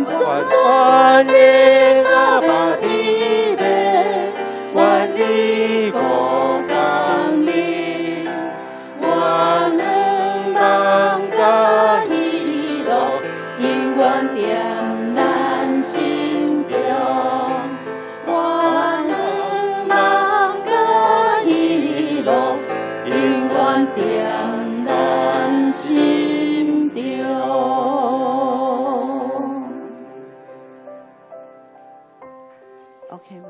万万年啊巴提嘞，万里高岗里，我能望着一路，荧光点燃心中。我能望着一路，荧光点燃心中。OK 吗？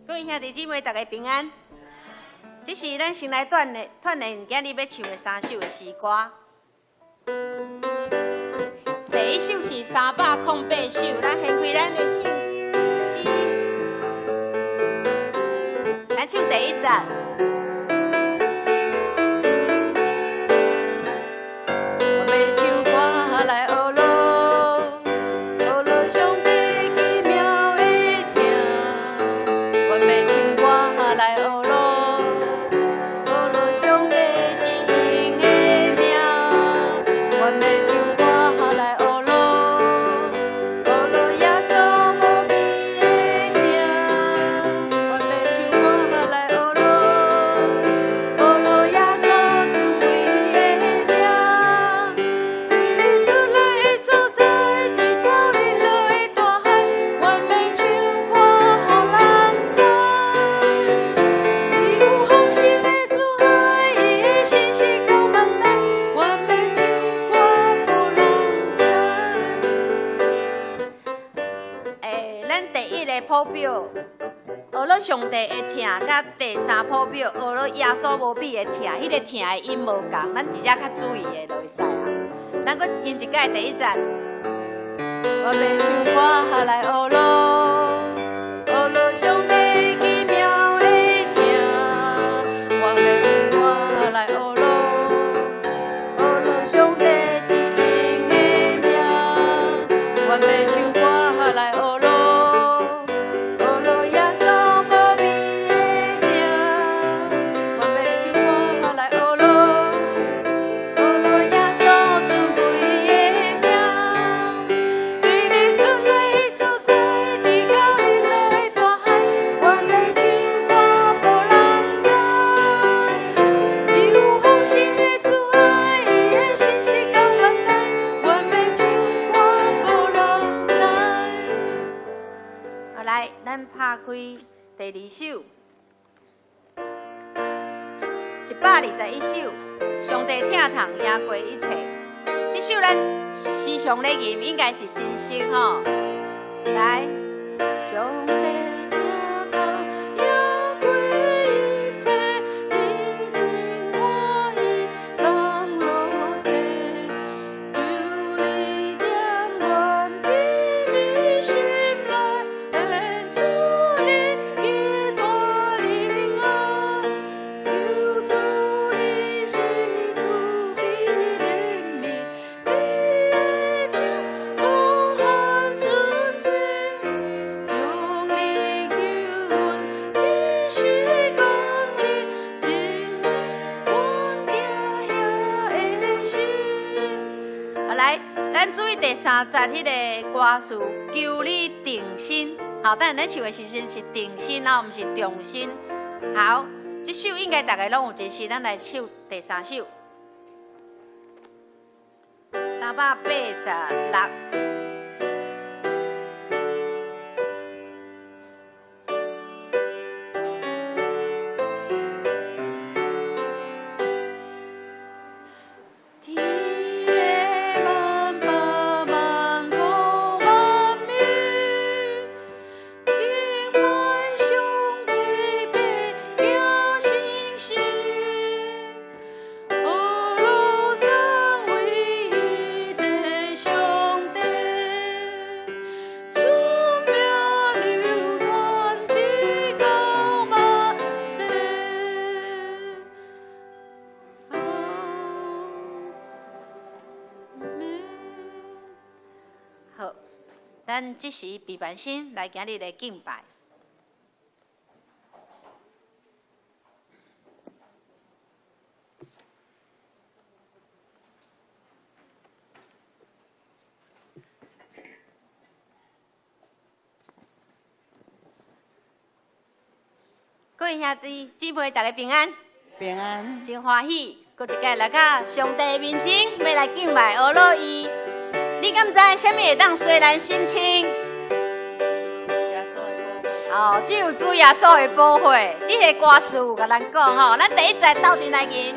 各位兄弟姊妹，大家平安。这是咱先来锻炼今日要唱的3首的诗歌。第一首是308首，咱掀开咱的诗，咱唱第一站。我要唱歌来学咯，学咯上帝奇妙的听。我要唱歌来学咯，学咯上帝至圣的名。我要唱歌来学咯，学咯耶稣无比的听。我要唱歌来学咯，学咯耶稣尊贵的名。对你出来的所在，地高日落的大海，我要唱歌予人知。你有丰盛的慈爱，伊的信息到万代，我要唱歌予人知。咱第一个谱表，学了上帝的听，甲第3谱表学了耶稣无比的听，迄个听的音无共，咱直接较注意的就会使啊。咱搁吟一届第一站，我要唱歌来学咯，学咯上帝奇妙的听。我要唱歌来学咯，学咯上帝至圣的名。我要唱歌来学咯，学咯耶稣无比的听。我要唱歌来学咯，学咯耶稣尊贵的名。对你出来的所在，地高日落的大海，我要唱歌予人知。你有丰盛的慈爱，伊的信息到万代，我要唱歌予人知。好，来，咱拍开第2首，121首，上帝听痛赢过一切。这首咱时常咧吟，应该是真心吼。来，上帝听痛赢过一切，天天欢喜降落地，有你点燃在你心内，献出你的大灵啊，求主你是主的怜悯，你的听风寒纯净，用你救阮只是讲你真的阮惊遐的心。好，来，咱注意第3节迄个歌词，求你定心。好，但咱唱的时阵是定心啊，毋是重心。好，这首应该大家拢有一次，咱来唱第3首，386。天万百万个万民，即时备办心来今日的敬拜。各位兄弟姊妹，大家平安，平安，真欢喜，搁一届来到上帝面前，要来敬拜俄罗伊。你敢知啥物会当随咱心情？耶稣的哦，只有主耶稣的保护。这个歌词有甲咱讲吼，咱第一节斗阵来吟。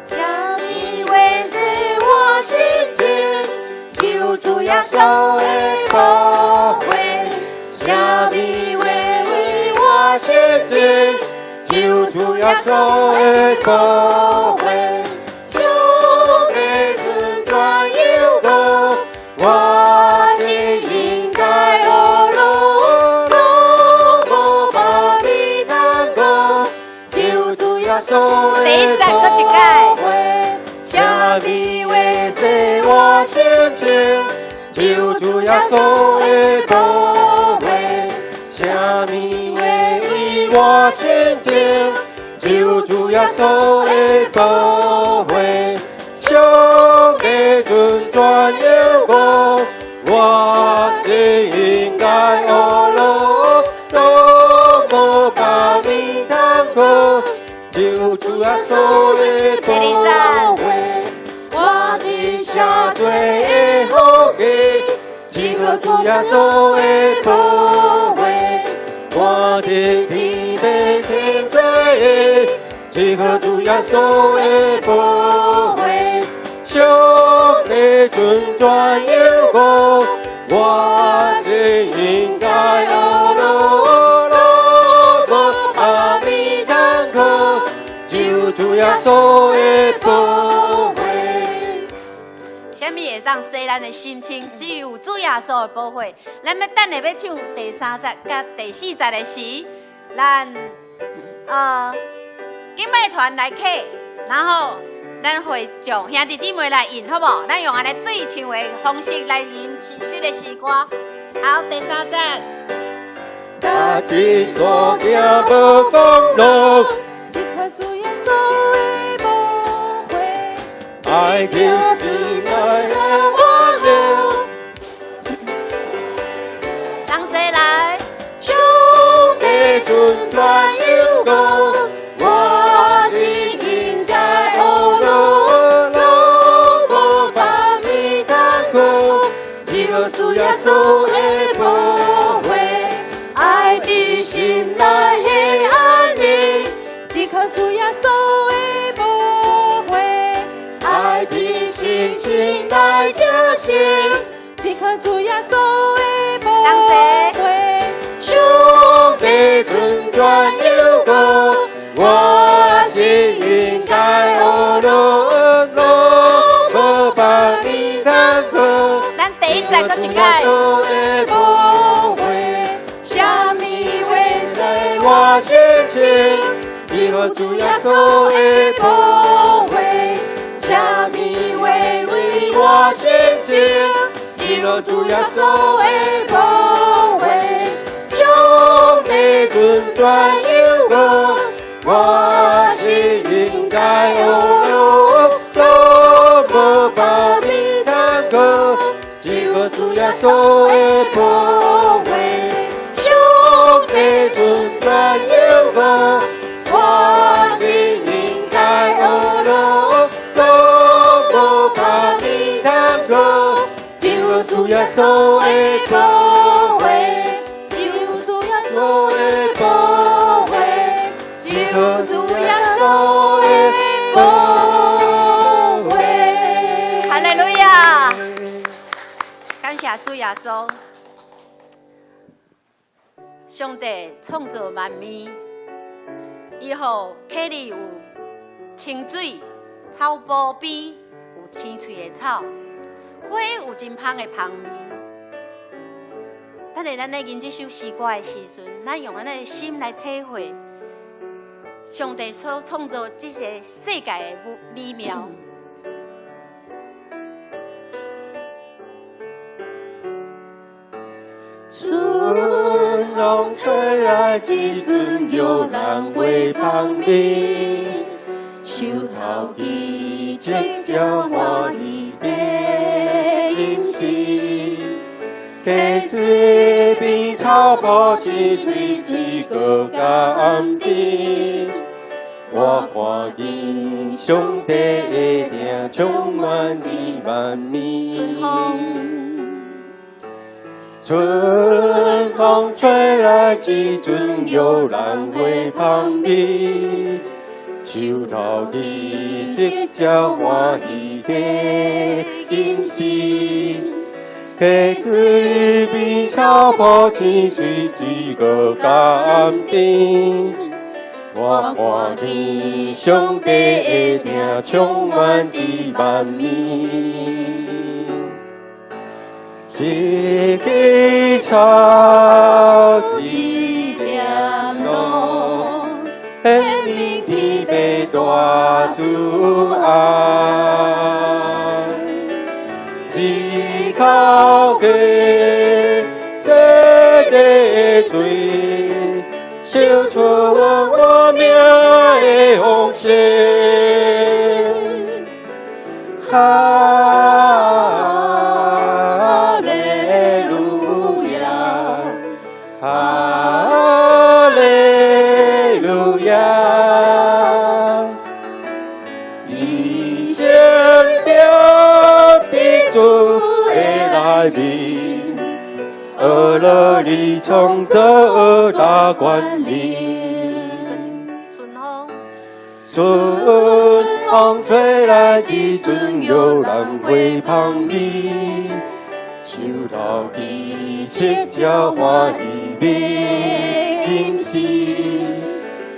什么会使我心情？就主耶稣的保护。什么会我心情，就主耶稣的保护，就每次转悠过，我是应该有路，路无把米当过，就主耶稣的保护，什么会使我心情，就主耶稣的保护。什么会我心情，就主耶稣的保护，上帝顺转悠过，我是应该有路，路无把米当过，就主耶稣的保护，我的下罪的后裔，只靠主耶稣的保护。我的疲惫情罪，只靠主耶稣的保护，上帝顺转悠过，我是应该有路，路无把米当过，就主耶稣的保护。啥物会当使咱的心情？只有主耶稣的保护。咱要等下要唱第3节甲第4节的时，咱敬拜团来客，然后咱会众兄弟姊妹来吟，好不好？咱用安尼对唱的方式来吟这个诗歌。好，第3节。家己所行无公路，只靠主耶稣的保护，爱叫心内的温柔。同齐来，上帝顺转悠过，我是应该有路，路无把米当过，只靠主耶稣的保护。爱的心内的安宁，只靠主耶稣的保护；爱的心心内叫醒，只靠主耶稣的保护。上帝顺转悠过，我是应该有路，路无把米当过，咱第1节搁一届。我心情，只靠主耶稣的保护，什么会为我心情，只靠主耶稣的保护，上帝顺转悠过，我是应该有路，路无把米当过，只靠主耶稣的保护。顺转悠过，我是应该有路，路无把米当过，只靠主耶稣的保护，只靠主耶稣的保护，只靠主耶稣的保护。哈利路亚！感谢主耶稣。上帝创造万物，以后溪里有清水，草埔边有青翠的草，花有真香的香味。等下咱咧吟这首诗歌的时阵，咱用咱的心来体会上帝所创造这些世界的美妙。春风吹来一阵摇人花香味，树头枝节鸟欢喜地吟诗。溪水边草坡一水一个甘甜，我看见上帝的灵充满你万面。春风吹来一阵摇人花香味，树头枝节鸟欢喜地吟诗。溪水边草坡一水一个甘甜，我看见上帝的灵充满伫万面。一枝草，一点露，显明天的大慈爱。一口气，这个水，烧出我命的方式。哈利路亚，哈利路亚，一生了的主的来临，俄勒里从这大冠领。春风吹来一阵摇人花香味，树头枝节鸟欢喜地吟诗。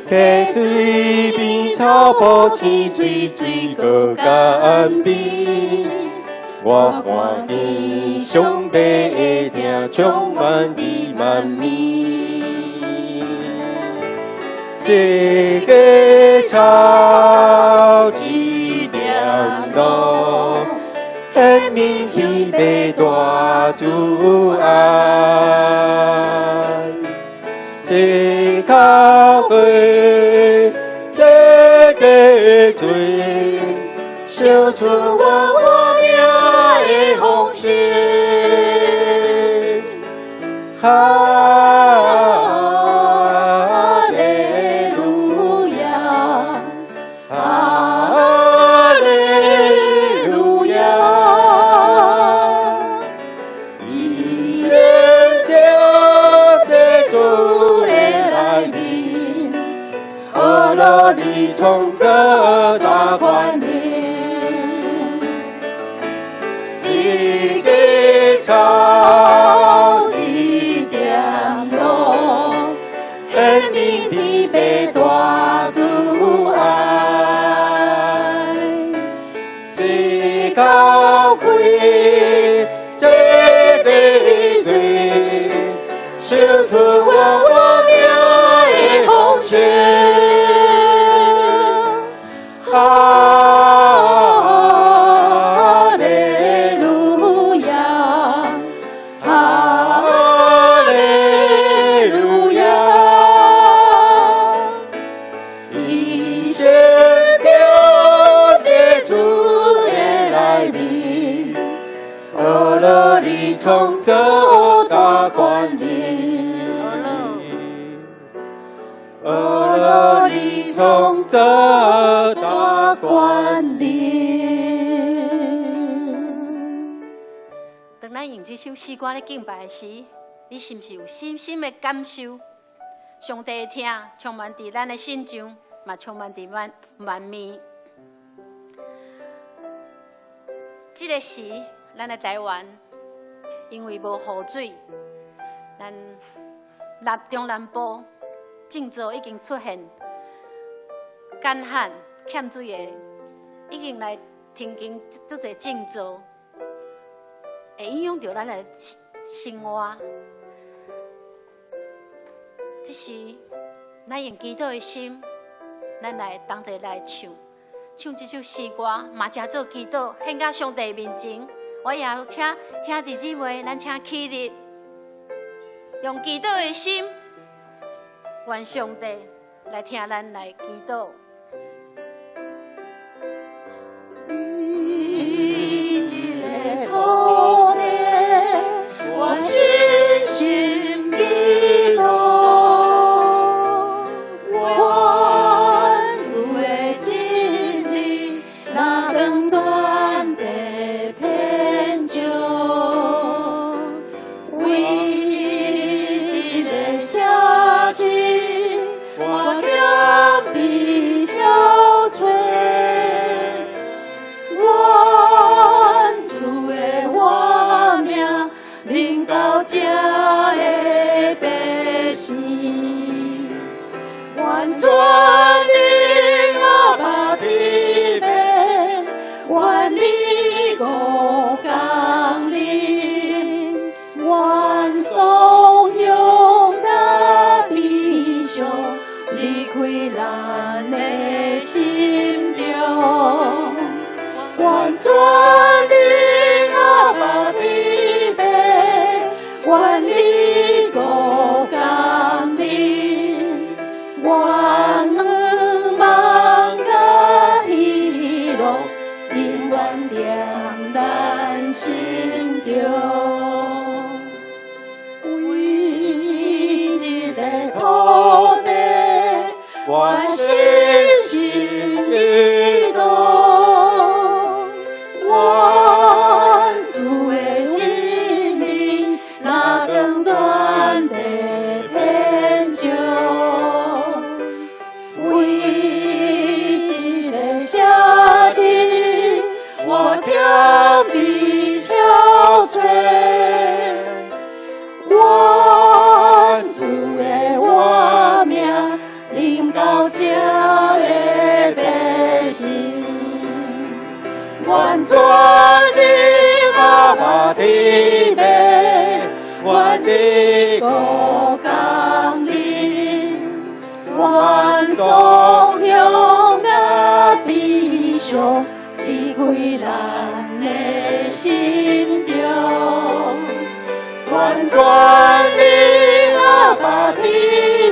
溪水边草坡青水水个甘甜，我看见上帝的灵充满伫万面。一个草，一点露，显明天的大慈爱。一口气，这个水，烧出我命的方式。哈利路亚，哈利路亚，一生了的主的来临，俄勒里从这大冠领。一个草，一点露，显明天的大慈爱。一口气，这个水，烧出我命的方式。哈利路亚，哈利路亚，一生了的主的来临，俄勒里从这大冠领，俄勒里从这大冠领。当咱用这首诗歌咧敬拜时，你是不是有深深的感受？上帝的听充满伫咱的心中，嘛充满伫万面。这个时，咱的台湾因为无雨水，咱中南部郑州已经出现干旱、欠水的，已经来天经足侪郑州，会影响到咱的生活。这时，咱用祈祷的心，咱来同齐来唱这首诗歌，嘛正做祈祷，献到上帝面前。我也请兄弟姊妹，咱请起立。用祈祷的心，愿上帝来听咱来祈祷。你一个土地，我深深祈祷，愿主的真理那更传递遍照，为一个小子，我谦卑憔悴。到这的百姓，愿全力阿爸天边，愿你五降临，愿颂扬甲悲伤离开咱的心中，愿全力阿爸天边。愿你五降临，愿望甲喜乐永远踮咱心中。为一个土地，我深深祈祷。愿主的真理那更传递遍照，为一个小子，我谦卑憔悴。愿主的活命临到这的百姓。愿全力阿爸天边，愿你五降临，愿颂扬甲悲伤离开咱的心中，愿全力阿爸天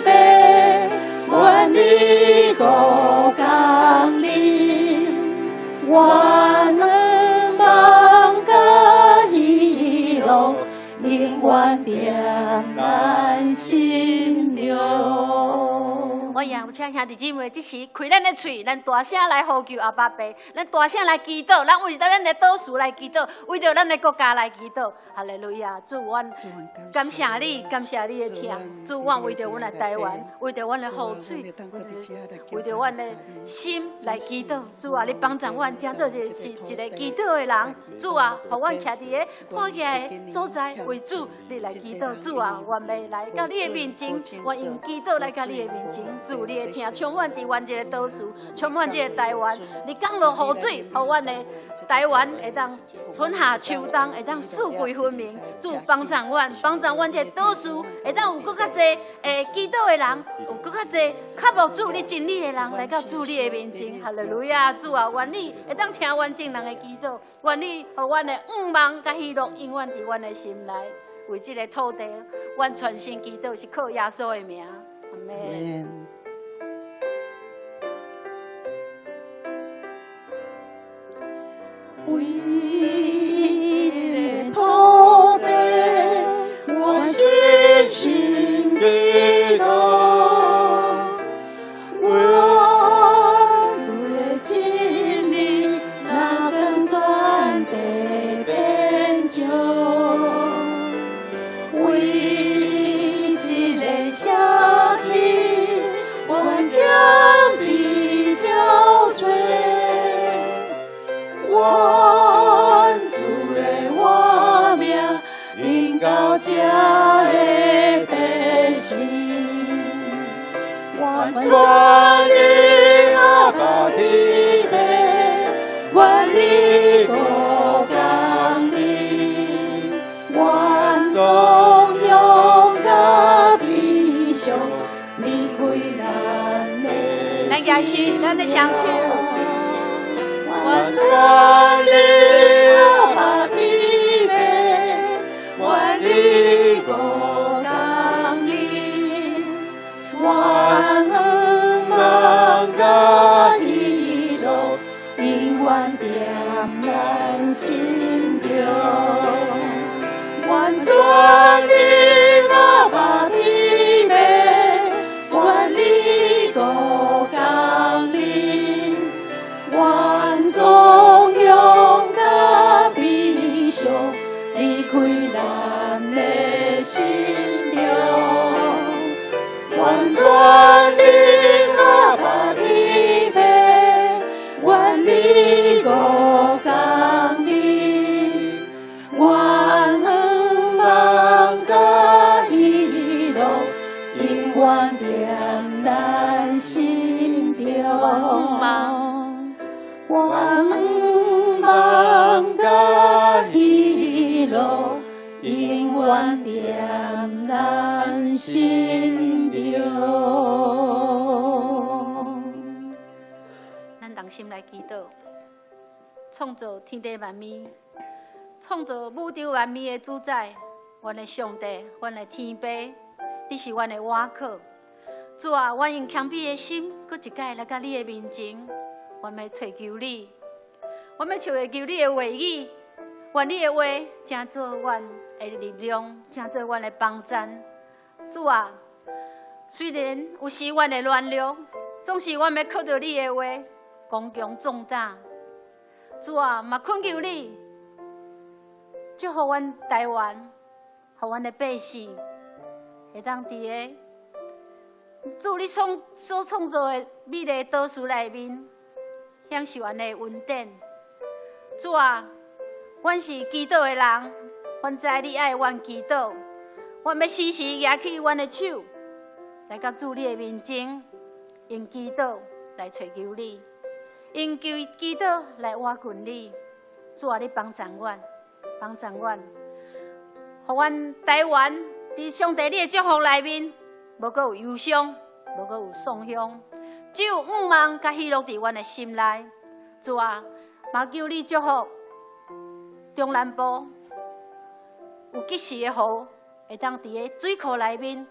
边，愿你五降临，愿望甲喜乐永远踮咱心中。我也有请兄弟姊妹，这时开咱的嘴，咱大声来呼求阿爸爸，咱大声来祈祷，咱为着咱的岛屿来祈祷，为着咱的国家来祈祷。哈利路亚！主，阮感谢你，感谢你的听。主，阮为着阮的台湾，为着阮的雨水，为着阮的心来祈祷。主啊，你帮助阮，真做是一个祈祷的人。主啊，互阮徛伫个破起来的所在，为主你来祈祷。主啊，愿要来到你的面前，愿用祈祷来到你的面前。主，你的听充满伫阮这个岛屿，充满这个台湾。你降落雨水，互阮的台湾会当春夏秋冬会当四季分明。主帮助阮，帮助阮这个岛屿会当有更较侪祈祷的人，有更较侪渴慕主你真理的人来到主你的面前。哈利路亚！主啊，愿你会当听阮众人的祈祷，愿你互阮的望甲喜乐永远伫阮的心内。为这个土地，阮全心祈祷是靠耶稣的名。阿门。为一个土地，我深深祈祷，愿主的真理那更传递遍照，为一个小子，愿谦卑憔悴。愿主的活命临到这的百姓，愿全力阿爸天边，愿你五降临，愿颂扬甲悲伤离开咱的。咱举起咱的双手。愿全力阿爸天边，愿你五降愿踮咱心中。愿望甲喜乐，永远踮咱心中。咱同心来祈祷，创造天地万物，创造宇宙万物的主宰，阮的上帝，阮的天父，你是阮的倚靠。主啊，阮用谦卑的心，搁一届来到你的面前，阮要寻求你，阮要寻求你的话语，愿你的话成做阮的力量，成做阮的帮赞。主啊，虽然有时阮的软弱，总是阮要靠着你的话，刚强壮大。主啊，嘛恳求你，祝福阮台湾，互阮的百姓，会当伫个主你所创造的美丽岛屿内面，享受安尼稳定。主啊，阮是祈祷的人，阮知你爱阮祈祷，阮要时时举起阮的手，来到主你的面前，用祈祷来找求你，用祈祷来倚困你。主啊，你帮助阮，帮助阮，互阮台湾伫上帝你的祝福内面，无阁有忧伤，无阁有丧乡，只有盼望甲喜乐伫阮的心内。主啊，嘛求你祝福中南部有及时的雨，会当伫个水库内面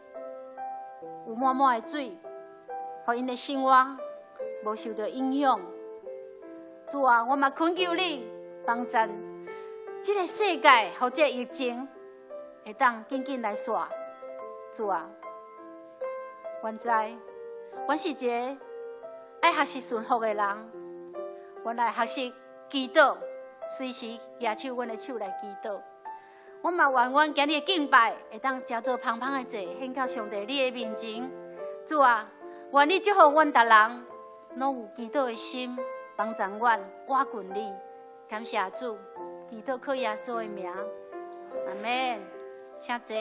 有满满的水，互因的生活无受到影响。主啊，我嘛恳求你帮助这个世界，互这疫情会当紧紧来煞。主啊，阮知，阮是一个爱学习顺服的人，阮来学习祈祷，随时举手阮的手来祈祷。我嘛愿阮今日的敬拜会当成做芳芳的祭，献到上帝你的面前。主啊，愿你祝福阮逐人，拢有祈祷的心，帮助阮倚困你。感谢主，祈祷靠耶稣的名，阿门。请坐。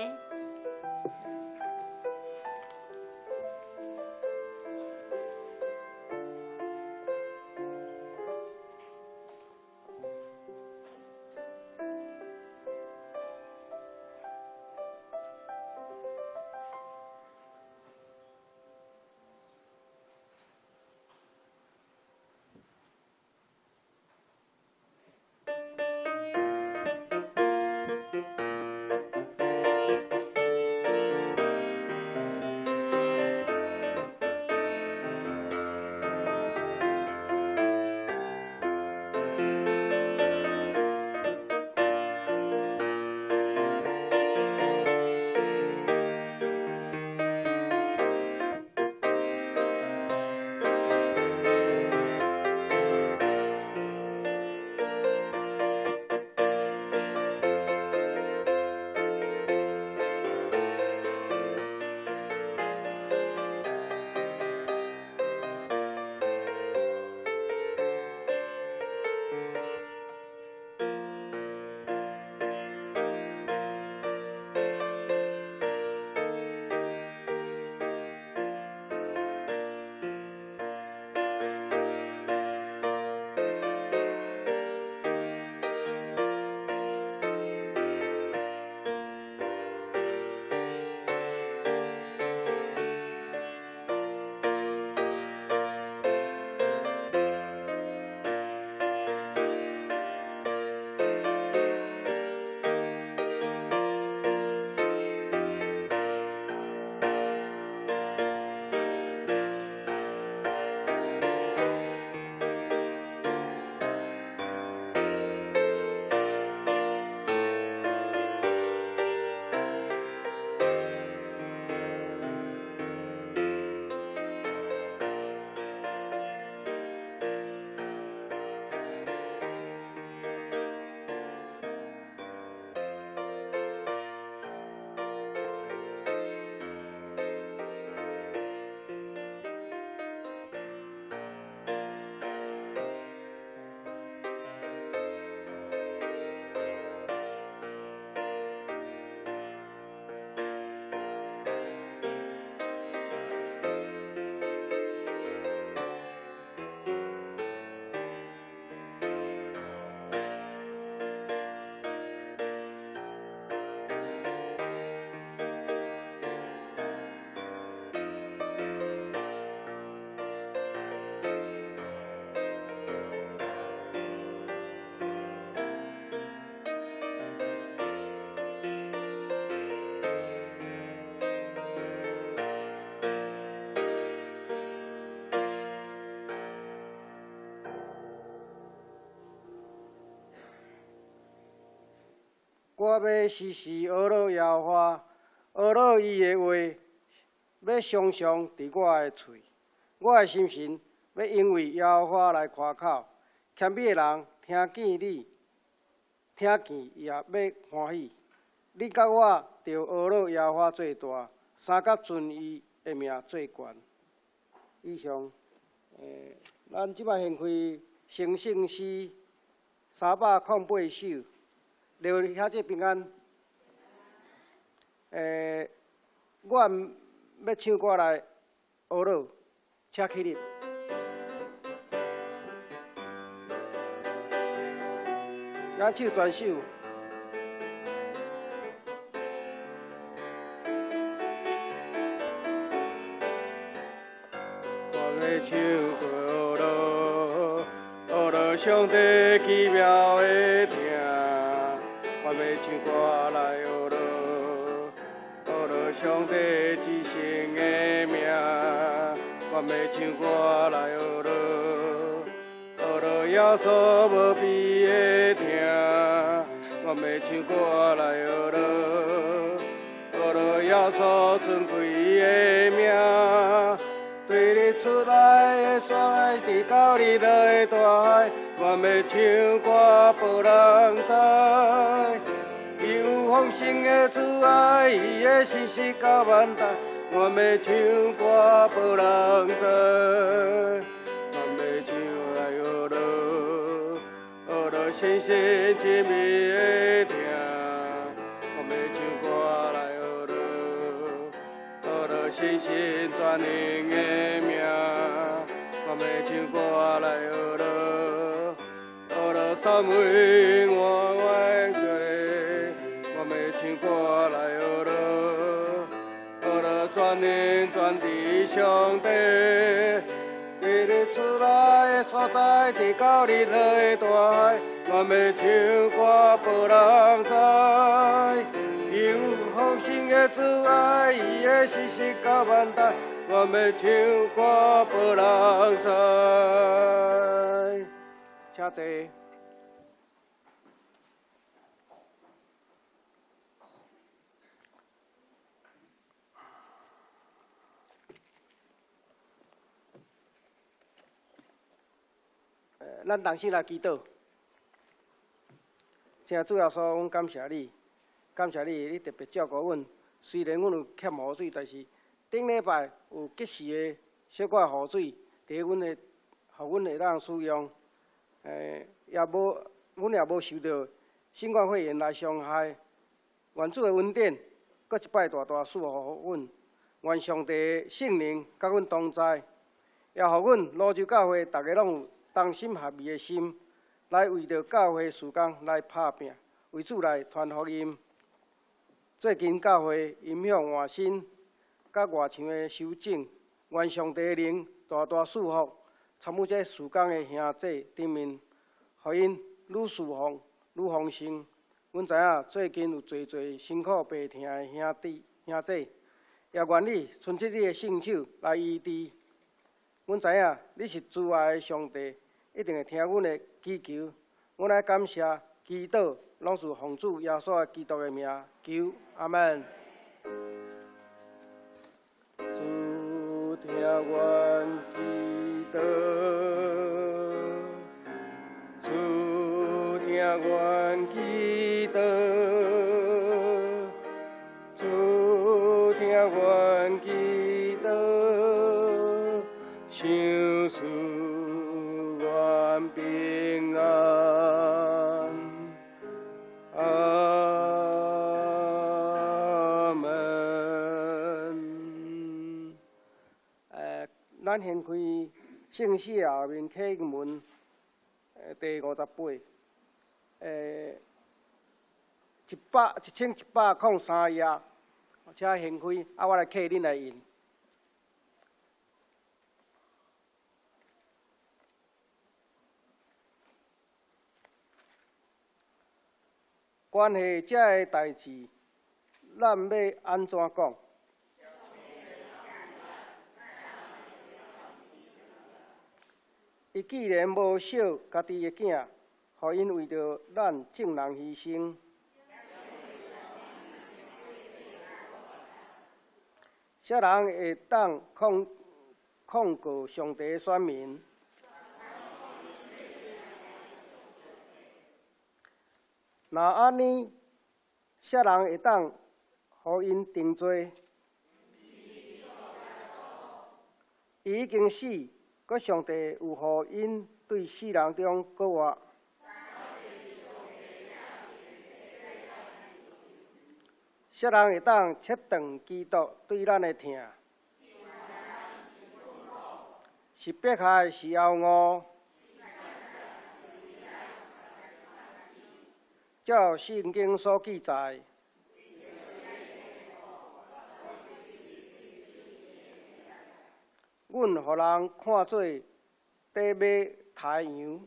我要时时学乐耶和华，学乐伊的话，要常常伫我的喙。我的心神要因为耶和华来夸口，谦卑的人听见你，听见也要欢喜。你甲我着学乐耶和华做大，三甲尊伊的名做悬。以上，咱即摆献开成圣诗308首，留遐这平安。我要唱歌来学乐，请起立。咱唱全首。我唱过了，学了上帝奇妙的听。我要唱歌来学了，学了上帝至圣的名。我要唱歌来学了，学了耶稣无比的听。我要唱歌来学了，学了耶稣尊贵的名。对你出来的山，直到你落的大海，我要唱歌无人知。伊有丰盛的慈爱，伊的信实到万代，我要唱歌无人知。我要唱来学乐，学乐深深亲密的听。我要唱歌来学乐。学了神神全能的名，我要唱歌来学了，学了三位我的罪，我要唱歌来学了，学了全能全知上帝，伫你出来的所在，直到你落的大海，我要唱歌无人知。有丰盛的慈爱，伊的信实到万代，我要唱歌无人知。请坐。咱同心来祈祷。请主耶稣，阮感谢你。感谢你，你特别照顾阮。虽然阮有欠雨水，但是顶礼拜有及时的小可雨水，伫阮的，互阮会当使用。也无，阮也无受到新冠肺炎来伤害。愿主的恩典，搁一摆大大赐福互阮。愿上帝的圣灵甲阮同在，也互阮泸州教会大家拢有同心合意的心，来为着教会事工来打拼，为主来传福音。最近教会影响换新，甲外墙的修整，愿上帝的灵大大赐福，参与这事工的兄弟顶面，互因愈侍奉愈丰盛。阮知影最近有侪辛苦病痛的兄弟，也愿你伸出你的圣手来医治。阮知影你是慈爱的上帝，一定会听阮的祈求。阮来感谢、祈祷。拢是奉主耶稣基督的名求，阿门。主听阮祈祷，主听阮祈祷，主听阮祈祷，想赐阮平安。咱献开圣诗后面启文第58，1103页，请献开，我来启恁来印。关系这个代志，咱要安怎讲？伊既然无惜家己的囝，互因为着咱众人牺牲，啥人会当控告上帝的选民？若安尼，啥人会当互因定罪？伊已经死，搁上帝有互因对死人中搁活？啥人会当切断基督对咱的疼？是迫害，是骄傲？照圣经所记载，阮互人看做底马太阳。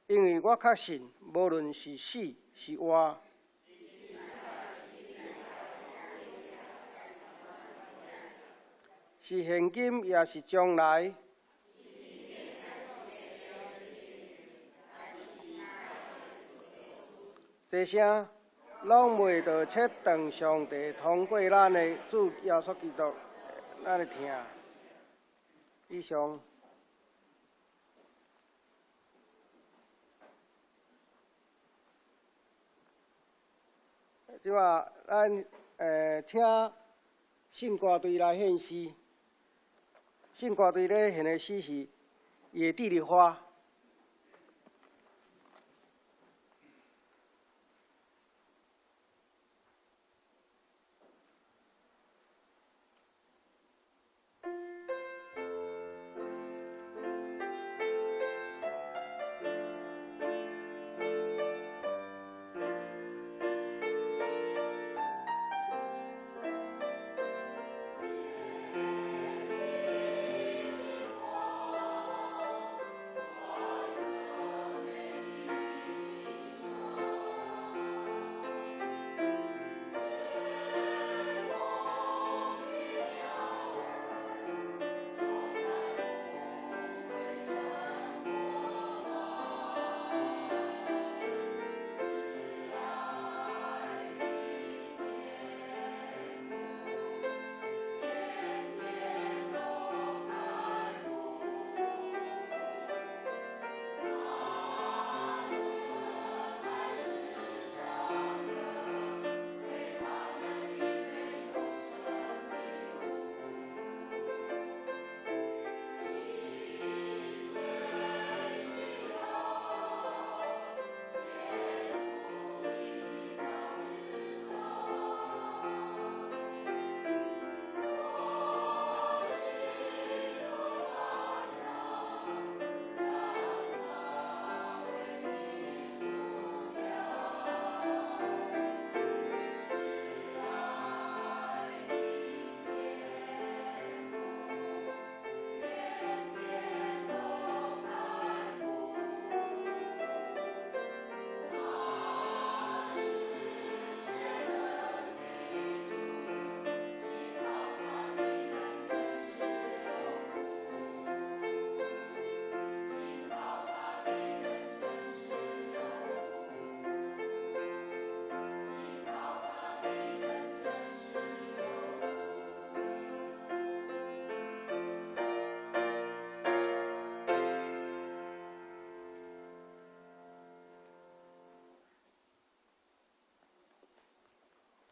因为我确信，无论是死是活，是现今也是将来，这些拢袂着切断上帝通过咱的主耶稣基督咱的疼。以上。即话，咱请信歌队来献诗。信歌队咧献的诗是《野地的花》。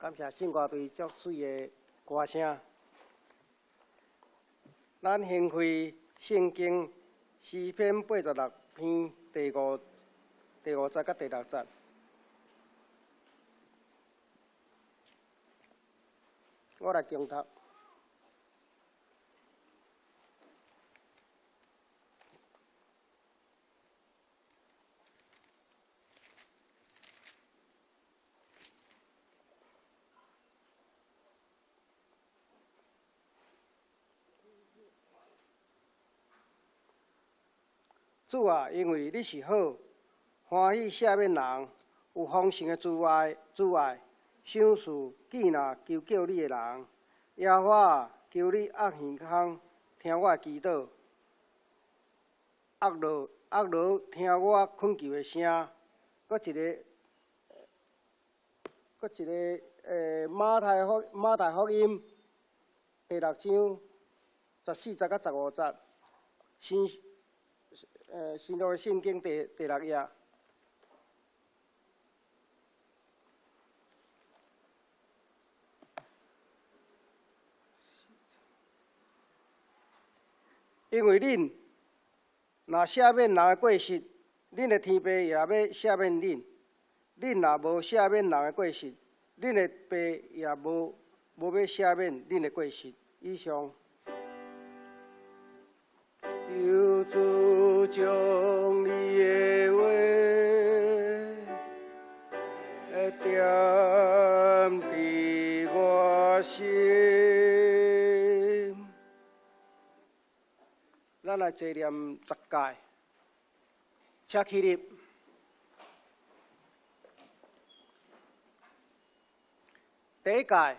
感谢信歌队足水的歌声。咱先开圣经诗篇86篇第五节甲第6节。我来共读。主啊，因为你是好，欢喜赦免人，有丰盛的主爱，赏赐记纳求救你的人。耶和华啊，求你握耳孔，听我的祈祷， 악罗听我困求的声，搁一个马太福音第6章14节到15节，新约圣经第6页。因为恁若赦免人的过失，恁的天父也要赦免恁；恁若无赦免人的过失，恁的爸也无要赦免恁的过失。以上。求主将你的话点伫我心。咱来坐念10届，请起立。第1届，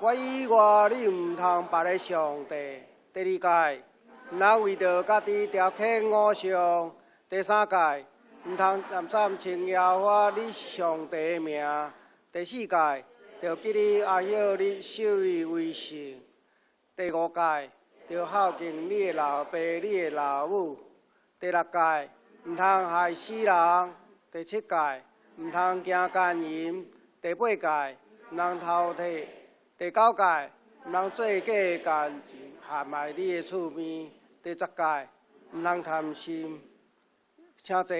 我以外你毋通别个上帝。第2届，毋通为着家己雕刻偶像。第3届，毋通滥散称耶和华你上帝的名。第4届，着记你爱惜你守伊为圣。第5届，着孝敬你的老爸、你的老母。第6届，毋通害死人。第7届，毋通行奸淫。第8届，毋通偷摕。第9届，毋通做假奸情，陷害你的厝边。第10届，毋通贪心。请坐。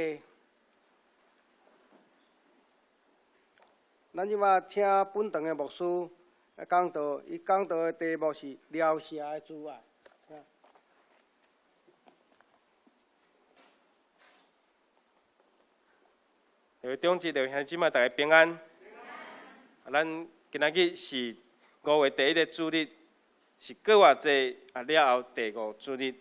咱即马请本堂的牧师来讲道，伊讲道的题目是疗舍的主爱。各位长子、各位兄姊妹，大家平安。咱今仔日是5月第1个主日，是过偌济了后第5主日。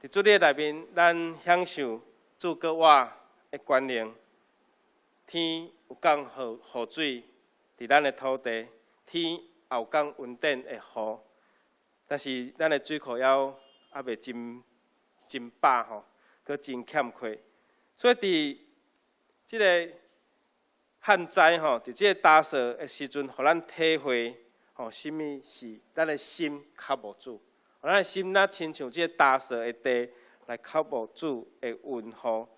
伫主日内面，咱享受主过我的权能。天有降雨水伫咱的土地，天也有降稳定的雨，但是咱的水库还未真饱吼，佫真欠缺，所以伫即个旱灾吼，伫即个打扫的时阵，互咱体会吼，什么是咱的心靠无主，互咱的心若亲像即个打扫的地来靠无主的运吼，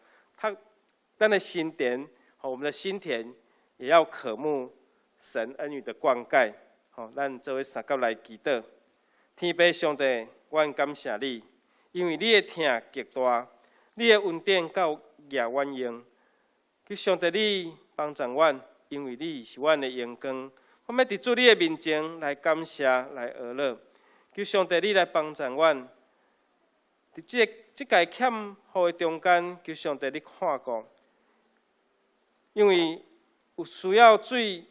咱的心田和我们的心田也要渴慕神恩雨的灌溉。吼，咱做伙三角来祈祷。天父上帝，阮感谢你，因为你的疼极大，你的恩典到也万用。求上帝你帮助阮，因为你是阮的阳光。我要伫主你的面前来感谢，来学乐。求上帝你来帮助阮，伫即个欠雨的中间，求上帝你看顾，因为有需要水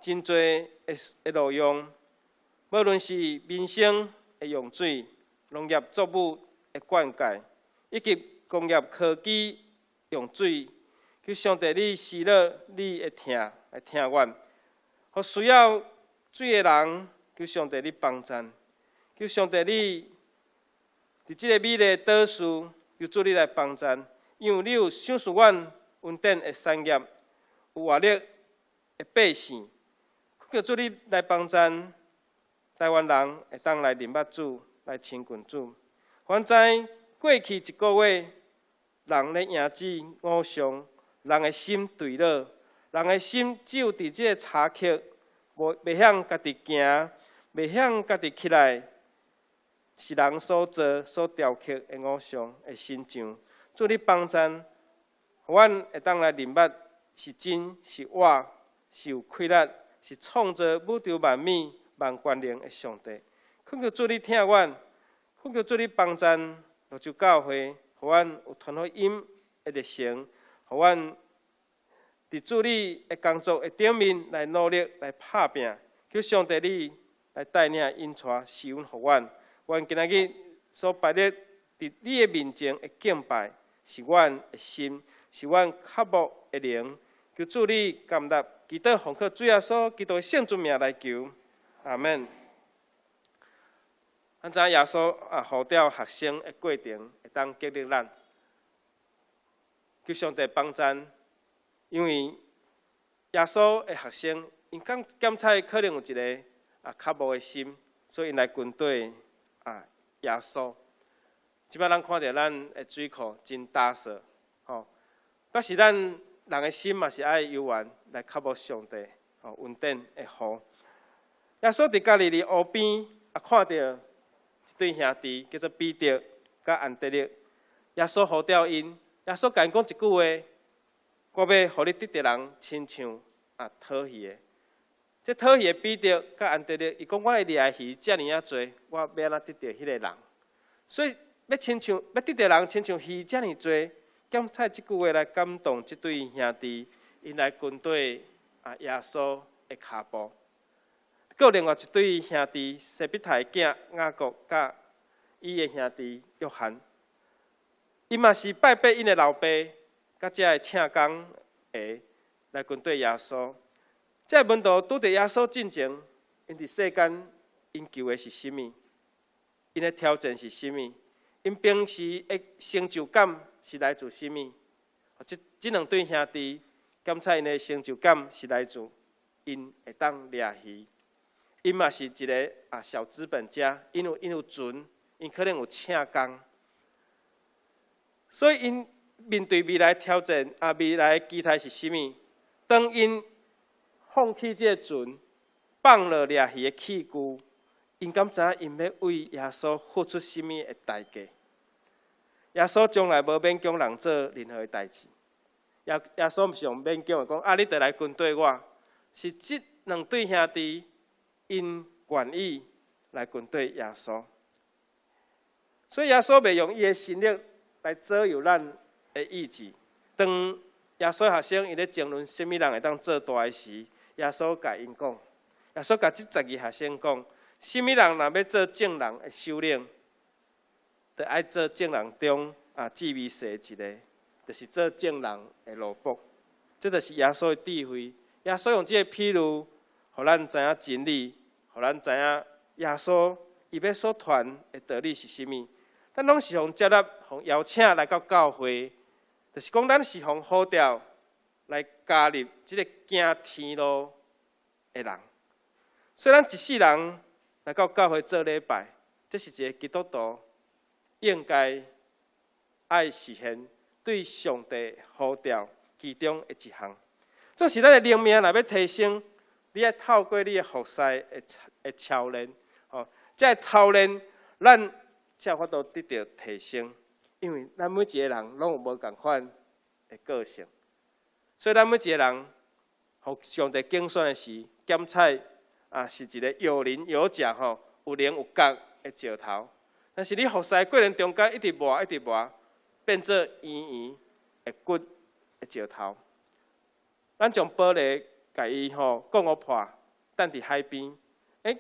真多的路用，无论是民生的用水、农业作物的灌溉，以及工业科技用水。求上帝你施乐你的疼来听阮，互需要水的人，求上帝你帮助，求上帝你伫即个美丽的岛屿，求主你来帮助，因为你有赏赐阮稳定的产业，有活力的百姓，求主你来帮助台湾人会当来认捌主，来亲近主。阮知过去一个月，人咧迎指偶像。人的心对了，人的心只有伫即个查克，袂晓家己行，袂晓家己起来，是人所做、所雕刻的偶像的形象。主你帮助，互阮会当来认捌是真是伪，是有气力，是创造宇宙万美、万权能的上帝。恳求主你听阮，恳求主你帮助，罗州教会，互阮有传福音的热诚。互阮伫主你的工作的顶面来努力来拍拼，求上帝你来带领引带施恩互阮。阮今仔日所摆列伫你的面前的敬拜，是阮的心，是阮渴慕的灵。求主你甘纳，祈祷奉靠主耶稣基督的圣尊名来求，阿门。咱知耶稣呼召学生的过程，会当激励咱。求上帝帮咱，因为耶稣的学生，因检测可能有一个较无的心，所以因来军队耶稣。即摆咱看到咱的水库真打扫，表示咱人的心嘛是爱游玩来较无上帝稳定的雨。耶稣伫加利利湖边看到一对兄弟叫做彼得甲安德烈，耶稣呼召因，耶稣甲因讲一句话：我要互你得着人，亲像讨鱼的。这讨鱼的彼得甲安德烈，伊讲我的掠鱼遮尔啊多，我要安怎得着迄个人？所以要得着人，亲像鱼遮尔多，检采即句话来感动即对兄弟，因来跟对耶稣的脚步。搁另外一对兄弟，西庇太的囝雅各甲伊的兄弟约翰，因嘛是拜拜因的老爸，甲遮的请工下来跟对耶稣。这门徒拄着耶稣进前，因伫世间因求的是甚物？因的挑战是甚物？因平时的成就感是来自甚物？这两对兄弟检测因的成就感是来自因会当掠鱼。因嘛是一个小资本家，因有船，因可能有请工，所以因面对未来挑战未来的期待是甚物？当因放弃这个船，放了掠鱼的器具，因敢知影因要为耶稣付出甚物的代价？耶稣从来无勉强人做任何的代志。耶稣毋是用勉强的讲你得来跟对我，是这两对兄弟。因愿意来跟对耶稣，所以耶稣袂用伊的心力来左右咱的意志。当耶稣学生伊咧争论什么人会当做大的时，耶稣甲因讲，耶稣甲这12学生讲，什么人若要做正人的首领，就爱做正人中智慧世一个，就是做正人的奴仆。这就是耶稣的智慧。耶稣用这个譬喻，互咱知影真理。互咱知影耶稣伊要所传的道理是甚物，咱拢是互接纳、互邀请来到教会，就是讲咱是互呼召来加入即个行天路的人。所以咱一世人来到教会做礼拜，这是一个基督徒应该爱实现对上帝呼召其中的一项。这是咱的灵命若要提升。你要透过你的服侍的操练，这操练，咱才有法度得到提升。因为咱每一个人拢有无共款的个性，所以咱每一个人，互上帝拣选的时，检采是一个有棱有角有棱有角的石头。但是你服侍过程中间一直磨，变做圆圆的骨的石头。咱将玻璃。甲伊讲互破，等伫海边。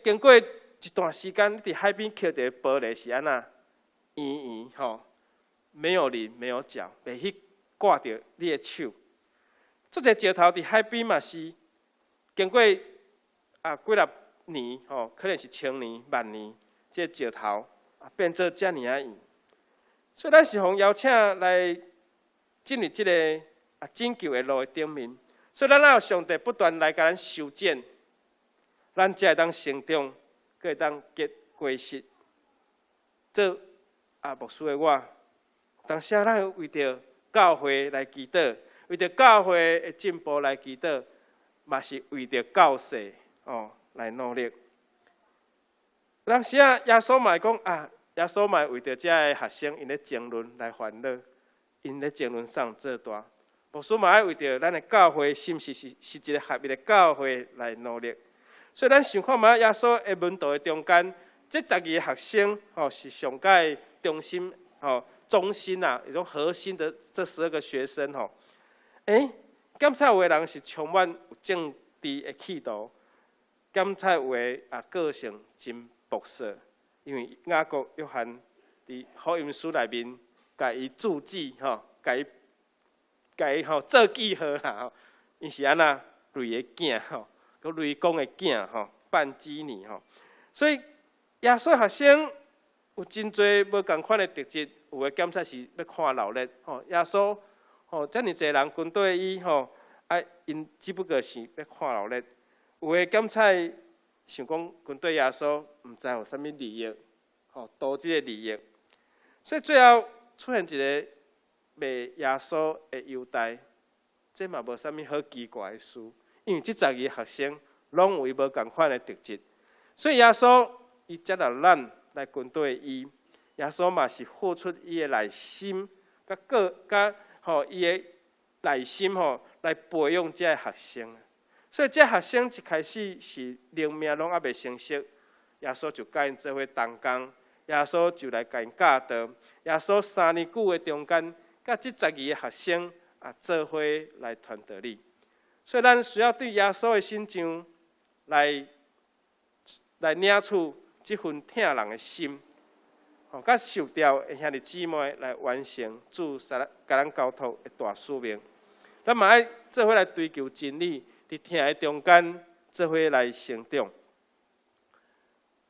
经过一段时间，你伫海边捡到玻璃是安那圆圆没有棱没有角，袂去挂着你的手。这个石头伫海边嘛是经过几十年可能是千年万年，这个石头变做遮尔圆。所以咱是互邀请来进入这个拯救的路的顶面。所以，咱要上帝不断来甲咱修剪，咱才会当成长，佫会当结果实。做牧师的我，当时咱为着教会来祈祷，为着教会的进步来祈祷，嘛是为着教世来努力。当时耶稣嘛讲耶稣嘛为着这个学生因咧争论来烦恼，因咧争论上做大。牧师嘛爱为着咱的教会是毋是一个合一的教会来努力，所以咱想看嘛，耶稣的门徒的中间，这12个学生是上界中心中心一种核心的这12个学生检测有的人是充满有政治的企图，检测有的个性真朴素，因为雅各、约翰伫福音书内面，甲伊注记甲伊做记号啦，因是安那雷的囝佮雷公的囝范基尼所以耶稣学生有真侪无共款的特质，有的检测是要看闹热耶稣遮尔侪人军队伊因只不过是要看劳力。有诶检采想讲军队耶稣毋知有啥物利益，图即个利益，所以最后出现一个卖耶稣的犹大，这嘛无啥物好奇怪的事，因为即12个学生拢有伊无共款的特质，所以耶稣伊接纳咱来军队伊，耶稣嘛是付出伊的内心，伊的内心来培养这学生。所以这学生一开始是灵命拢还袂成熟，耶稣就甲因做伙同工，耶稣就来甲因教导，耶稣3年久的中间，甲这12个学生做伙来传道理。所以咱需要对耶稣的心肠来领取这份疼人的心，甲受调的兄弟姊妹来完成主甲咱交托的大使命。咱嘛爱做伙来追求真理。伫听的中间，做伙来成长。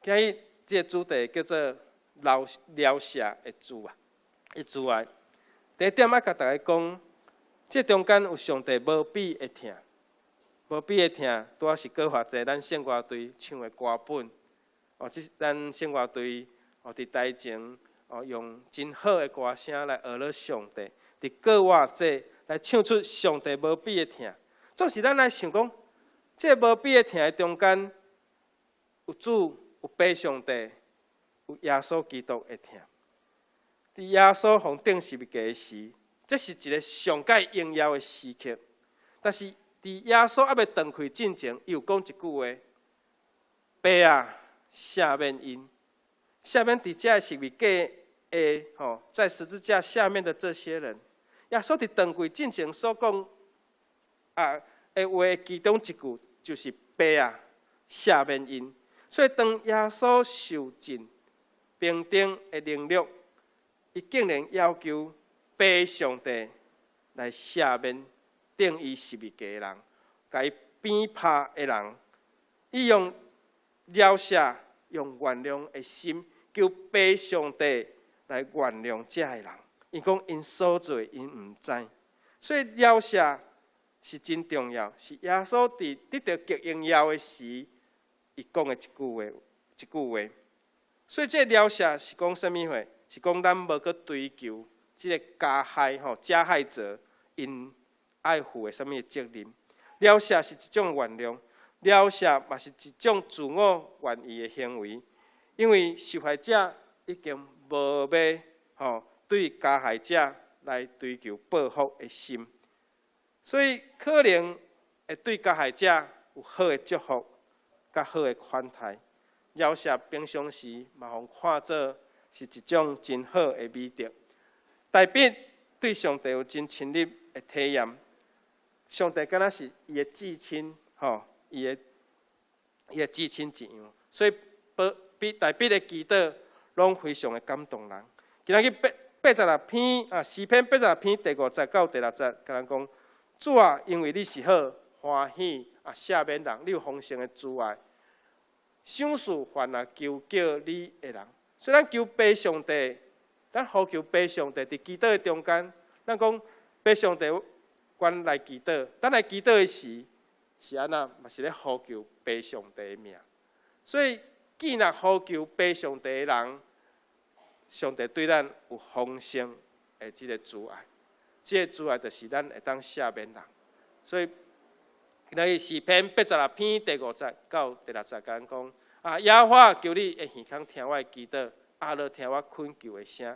今日这个主题叫做疗舍的主爱。第一点甲大家讲，这中间有上帝无比的疼，无比的疼，拄仔是搁偌济咱圣歌队唱的歌本。即咱圣歌队伫台前用真好的歌声来学了上帝，伫搁偌济来唱出上帝无比的疼。总是咱来想讲，这无比的疼的中间，有主，有爸上帝，有耶稣基督的疼。伫耶稣互钉十字架的时，这是一个上界荣耀的时刻。但是伫耶稣还未断开进前，伊有讲一句话：“爸啊，赦免因，赦免伫这十字架的在十字架下面的这些人。”耶稣伫断开进前所讲的话其中一句就是“爸啊，赦免因”。所以当耶稣受尽平等的能力，伊竟然要求爸上帝来赦免钉伊十字架的人，甲伊鞭拍的人，伊用饶赦、用原谅的心，求爸上帝来原谅这个人。伊讲因所做，因毋知，所以饶赦是真重要，是耶稣伫得到极荣耀的时，伊讲的一句话。所以这饶赦是讲什么话？是讲咱无去追求这个加害者因爱负的什么责任。饶赦是一种原谅，饶赦嘛是一种自我愿意的行为，因为受害者已经无要对加害者来追求报复的心。所以可能会对加害者有好的祝福，甲好的款待。饶赦平常时嘛，互看作是一种真好的美德，代表对上帝有真亲密的体验。上帝敢若是伊的至亲，伊的至亲一样。所以代表的祈祷拢非常的感动人。今仔日86篇诗篇86篇第50到第60节，甲咱讲。主啊，因为你是好，欢喜赦免人，你有丰盛的慈爱，赏赐凡求叫你的人。所以咱求爸上帝，咱呼求爸上帝伫祈祷的中间，咱讲爸上帝，阮来祈祷，咱来祈祷的时是安那，嘛是咧呼求爸上帝的名。所以既然呼求爸上帝的人，上帝对咱有丰盛的这个慈爱。这个主要就是咱会当赦免人，所以今仔日诗篇86篇第50到第60节讲耶和华求你会耳孔听我的祈祷，落听我恳求的声。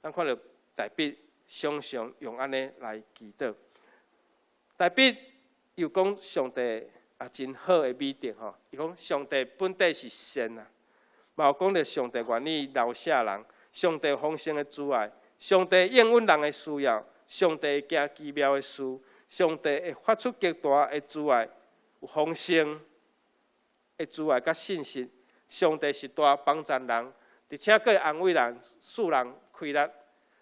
咱看到大卫常常用安尼来祈祷。大卫又讲上帝真好的美德伊讲上帝本底是善嘛有讲到上帝愿意饶赦人，上帝丰盛的慈爱，上帝应允人的需要。上帝会行奇妙的事，上帝会发出极大的慈爱，有丰盛的慈爱甲信心。上帝是大帮助人，而且佫会安慰人，使人快乐。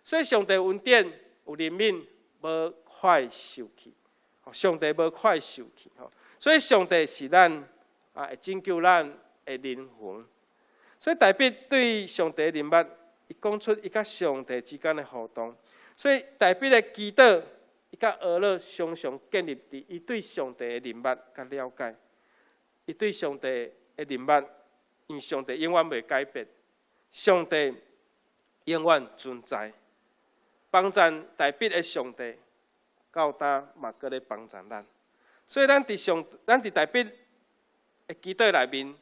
所以上帝恩典有怜悯，无快受气。上帝无快受气，所以上帝是咱会拯救咱的灵魂。所以大卫对上帝的人物，伊讲出伊甲上帝之间的互动。所以大卫的祈祷，伊甲俄勒常常建立伫伊对上帝的认捌甲了解，伊对上帝的认捌，因为上帝永远袂改变，上帝永远存在。帮赞大卫的上帝，到今嘛搁咧帮赞咱。所以咱伫大卫的祈祷内面，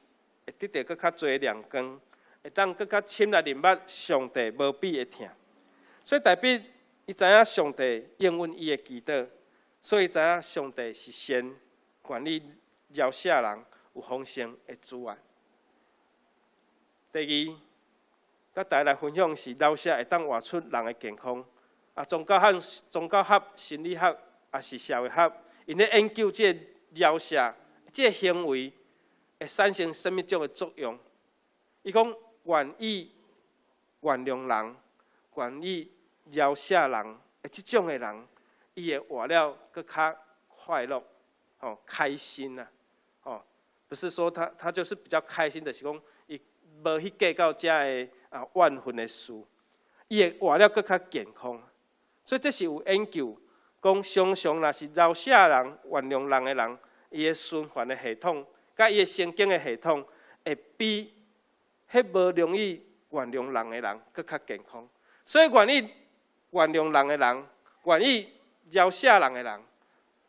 会得到搁较侪亮光，会当搁较深来认捌上帝无比的疼。所以大卫伊知影上帝应允伊的祈祷，所以知影上帝是先管理饶赦人有丰盛的资源。第二，甲大家来分享是饶赦会当活出人的健康。宗教学、心理学也是社会学，因咧研究这个饶赦这个行为会产生什么种的作用？伊讲愿意原谅人、愿意饶赦人的这种的人，伊会活了更较快乐，开心啊，不是说他就是比较开心，就是讲伊无去计较这个怨恨的事，伊会活了更较健康。所以这是有研究，讲常常若是饶赦人、原谅人的人，伊的循环的系统，甲伊的神经的系统，会比迄无容易原谅人的人更较健康。所以愿意原谅人的人，愿意饶赦人的人，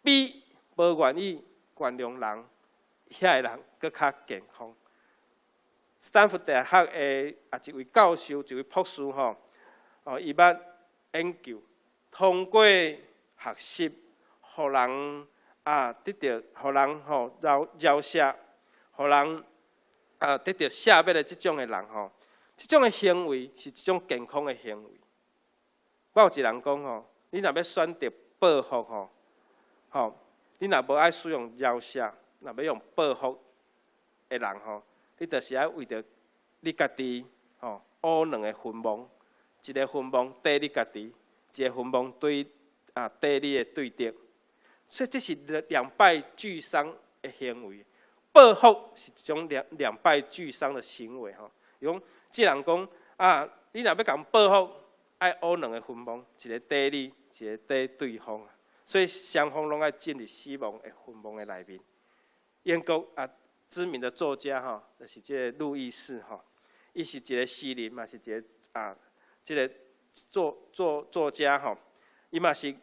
比无愿意原谅人遐个人更较健康。斯坦福大学的一位教授，一位博士伊捌研究。通过学习，互人得到，互人饶赦，互人得到赦免的这种的人这种的行为是一种健康的行为。我有一人讲你若要选择报复你若无爱使用饶赦，若要用报复的人你就是爱为着你家己乌两个分墓，一个分墓缀你家己。一个分墓对你的对敌，所以这是两败俱伤的行为。报复是一种两败俱伤的行为用这人讲你若要甲报复，爱乌两个分墓，一个缀你，一个缀对方。所以双方拢爱进入死亡的分墓的内面。英国知名的作家就是这个路易斯伊是一个诗人，嘛是一个这个。作家伊嘛是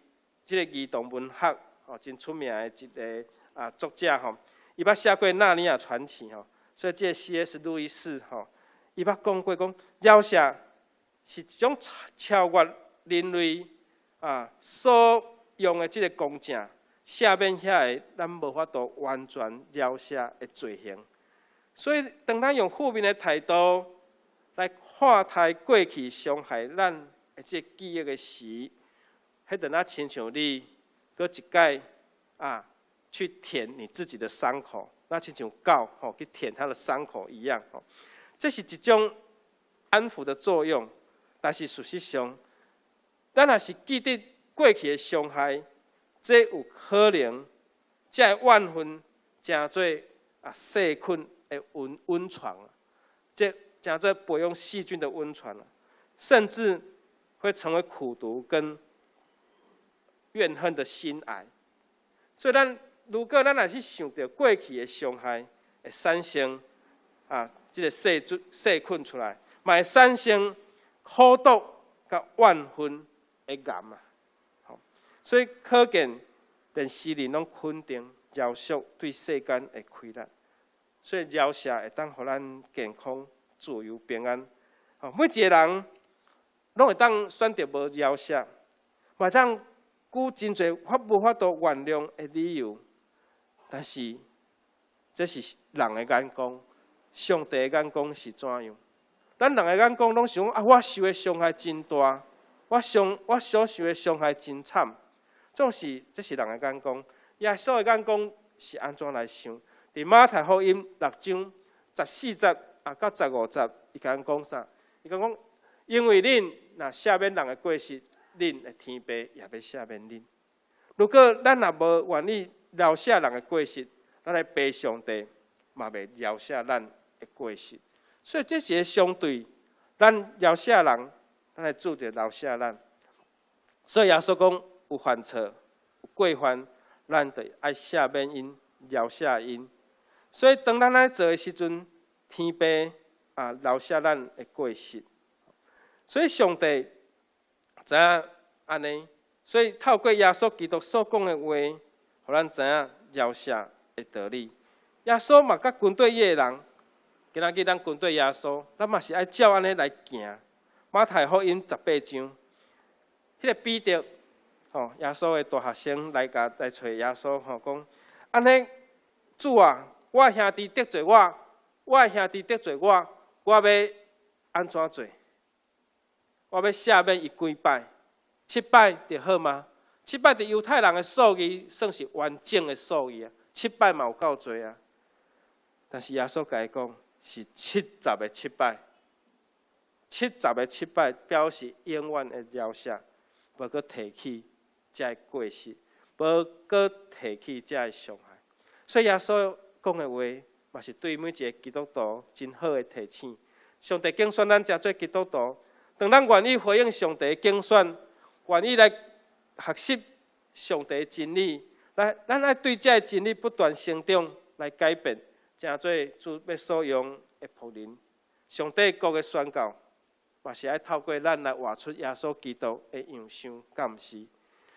这个儿童文学真出名的一个作家伊捌写过《纳尼亚传奇》所以这个 C.S. 路易斯伊捌讲过讲饶赦是一种超越人类所用的这个公正，赦免遐个咱无法度完全饶赦的罪行。所以当咱用负面的态度来看待过去伤害咱。这记忆的时，迄阵亲像你搁一摆去舔你自己的伤口，那亲像狗去舔它的伤口一样这是一种安抚的作用。但是事实上，咱若是记得过去的伤害，这有可能这个怨恨成做细菌的温床这成做培养细菌的温床甚至。会成为苦毒跟怨恨的心癌，所以如果咱若是想到过去的伤害，会产生这个细菌出来，嘛会产生苦毒甲怨恨的癌所以可见，连诗人拢肯定饶恕对世间的亏难，所以饶赦会当互咱健康、自由、平安。每一个人。拢会当选择无饶赦，嘛当举真侪无法度原谅的理由，但是这是人的眼光，上帝的眼光是怎样？咱人的眼光拢想我受的伤害真大，我所受的伤害真惨，总是这是人的眼光。耶稣的眼光是安怎来想？伫马太福音6章14节到15节，伊甲咱讲啥？伊讲。因为恁若赦免人的过失，恁的天父也要赦免恁。如果咱若无愿意饶赦人的过失，咱的父上帝嘛袂饶赦咱的过失。所以这是相对，咱饶赦人，咱来做着饶赦咱。所以耶稣讲有犯错、有过犯，咱就爱赦免因、饶赦因。所以当咱来做的时阵，天父饶赦咱的过失。所以上帝知影安尼，所以透过耶稣基督所讲的话，互咱知影饶赦的道理。耶稣嘛，甲军队伊的人，今仔日咱军队耶稣，咱嘛是爱照安尼来行。马太福音18章，迄个彼得，耶稣的大学生来找耶稣，讲安尼，主啊，我兄弟得罪我的兄弟得罪我要安怎做？我要赦免伊几摆？7摆就好吗？7摆伫犹太人的数字算是完整的数字啊，7摆嘛有够多啊。但是耶稣甲伊讲是70个7摆，70个7摆表示永远的饶赦，无搁提起这过失，无搁提起这伤害。所以耶稣讲的话，嘛是对每一个基督徒真好的提醒。上帝拣选咱这做基督徒，当咱愿意回应上帝的拣选，愿意来学习上帝的真理，咱爱对这真理不断成长，来改变。正做主要所用的仆人，上帝国的宣告，嘛是爱透过咱来活出耶稣基督的样相，敢毋是？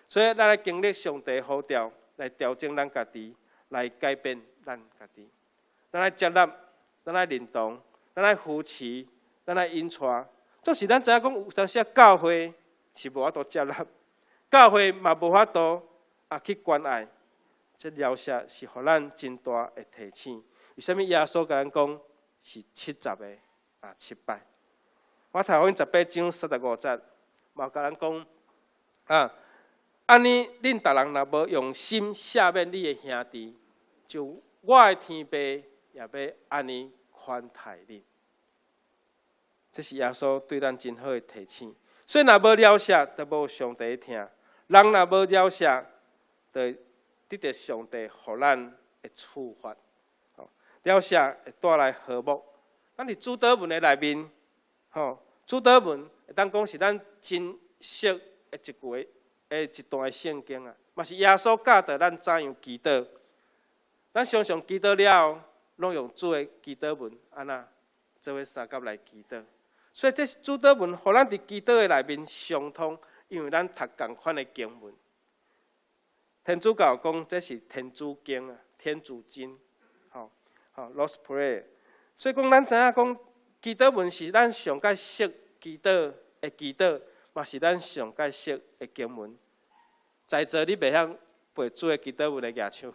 所以咱来经历上帝的呼召，来调整咱家己，来改变咱家己。咱来接纳，咱来认同，咱来扶持，咱来引带。总是咱知影讲，有当时教会是无法度接纳，教会嘛无法度去关爱。这饶赦是互咱真大的提醒。为什么耶稣甲咱讲是70个7摆？马太福音18章35节，嘛甲咱讲安尼恁逐人若无用心赦免你的兄弟，就我的天父也要安尼款待恁。这是耶稣对咱真好的提醒。所以若无饶赦，就无上帝听；人若无饶赦，就得到上帝互咱的处罚。饶赦会带来和睦。咱伫主祷文的内面，主祷文会当讲是咱真熟的一句的一段圣经啊，嘛是耶稣教导咱怎样祈祷。咱常常祈祷了后，拢用主的祈祷文安那做伙三甲来祈祷。所以这主祷文，互咱伫祈祷的内面相通，因为咱读同款的经文。天主教讲这是天主经啊，天主经。Lord's Prayer， 所以讲，咱知影讲，祈祷文是咱上解熟祈祷的祈祷，嘛是咱上解熟的经文。在座你袂晓背主的祈祷文的举手，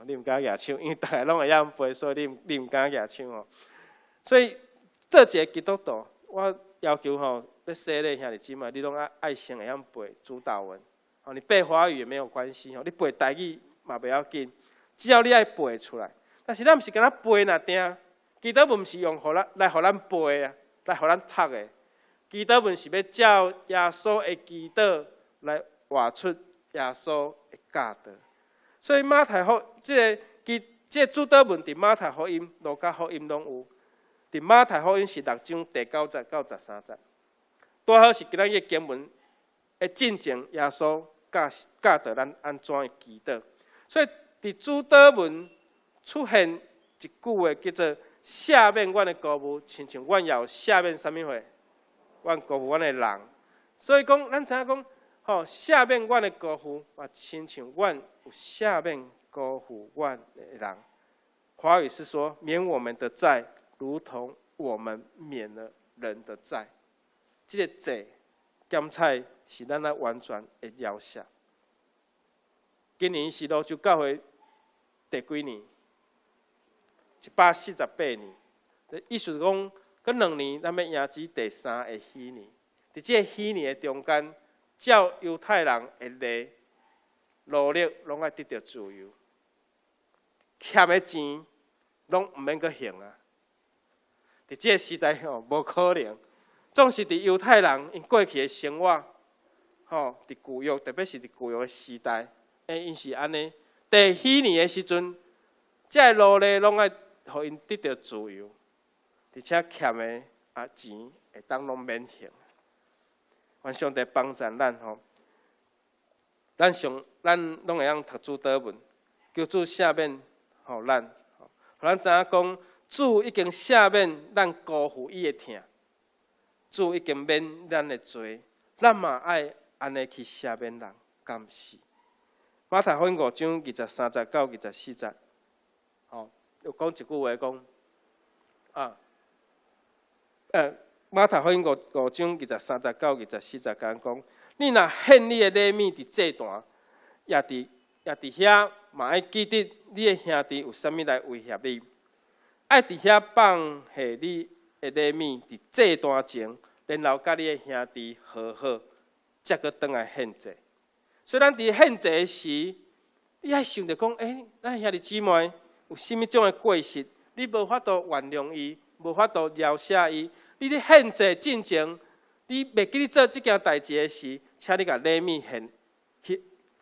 你毋敢举手，因为大家拢会晓背，所以你毋敢举手哦。所以做一个基督徒，我要求要洗礼兄弟姊妹，你拢爱先会晓背主祷文。你背华语也没有关系，你背台语嘛袂要紧，只要你爱背出来。但是咱毋是干那背那定，祈祷文毋是用来互咱背啊，来互咱读的。祈祷文是要照耶稣的祈祷来活出耶稣的教导。所以马太福这个主祷文伫马太福音、路加福音拢有。伫马太福音是6章第9节到13节，拄好是今仔日经文的进前，耶稣教导咱安怎的祈祷。所以伫主祷文出现一句话叫做“赦免阮的过误，亲像阮也有赦免啥物货？阮过误阮的人。”所以讲，咱知影讲，赦免阮的过误，嘛亲像阮有赦免过误阮的人。华语是说，免我们的债，如同我们免了人的债。这个债检采是咱来完全的饶赦。今年是路就教会第几年？148年，意思是讲，搁2年，咱要迎接第3个禧年。伫这个禧年的中间，照犹太人的例，努力拢爱得到自由，欠的钱拢毋免搁还啊。伫这个时代无可能，总是伫犹太人因过去的生活，伫旧约，特别是伫旧约的时代，因是安尼。第禧年的时阵，这个努力拢爱互因得到自由，而且欠的钱会当拢免还。愿上帝帮助咱吼，咱拢会晓读主祷文，求主赦免互咱，互咱知影讲，主已经赦免咱辜负伊的疼，主已经免咱的罪，咱嘛爱安尼去赦免人，敢是？马太福音5章23节到24节，吼，有讲一句话讲，马太福音5章23节到24节讲，你若献你的礼物伫祭坛，也伫遐，嘛爱记得你的兄弟有啥物来威胁你，爱伫遐放下你的礼物伫祭坛前，然后甲你的兄弟和好，才阁转来献祭。所以咱伫献祭的时，你爱想着讲，咱兄弟姊妹有啥物种的过失，你无法度原谅伊，无法度饶恕伊。你咧献祭进前，你袂记你做即件代志的时，请你甲礼物献去，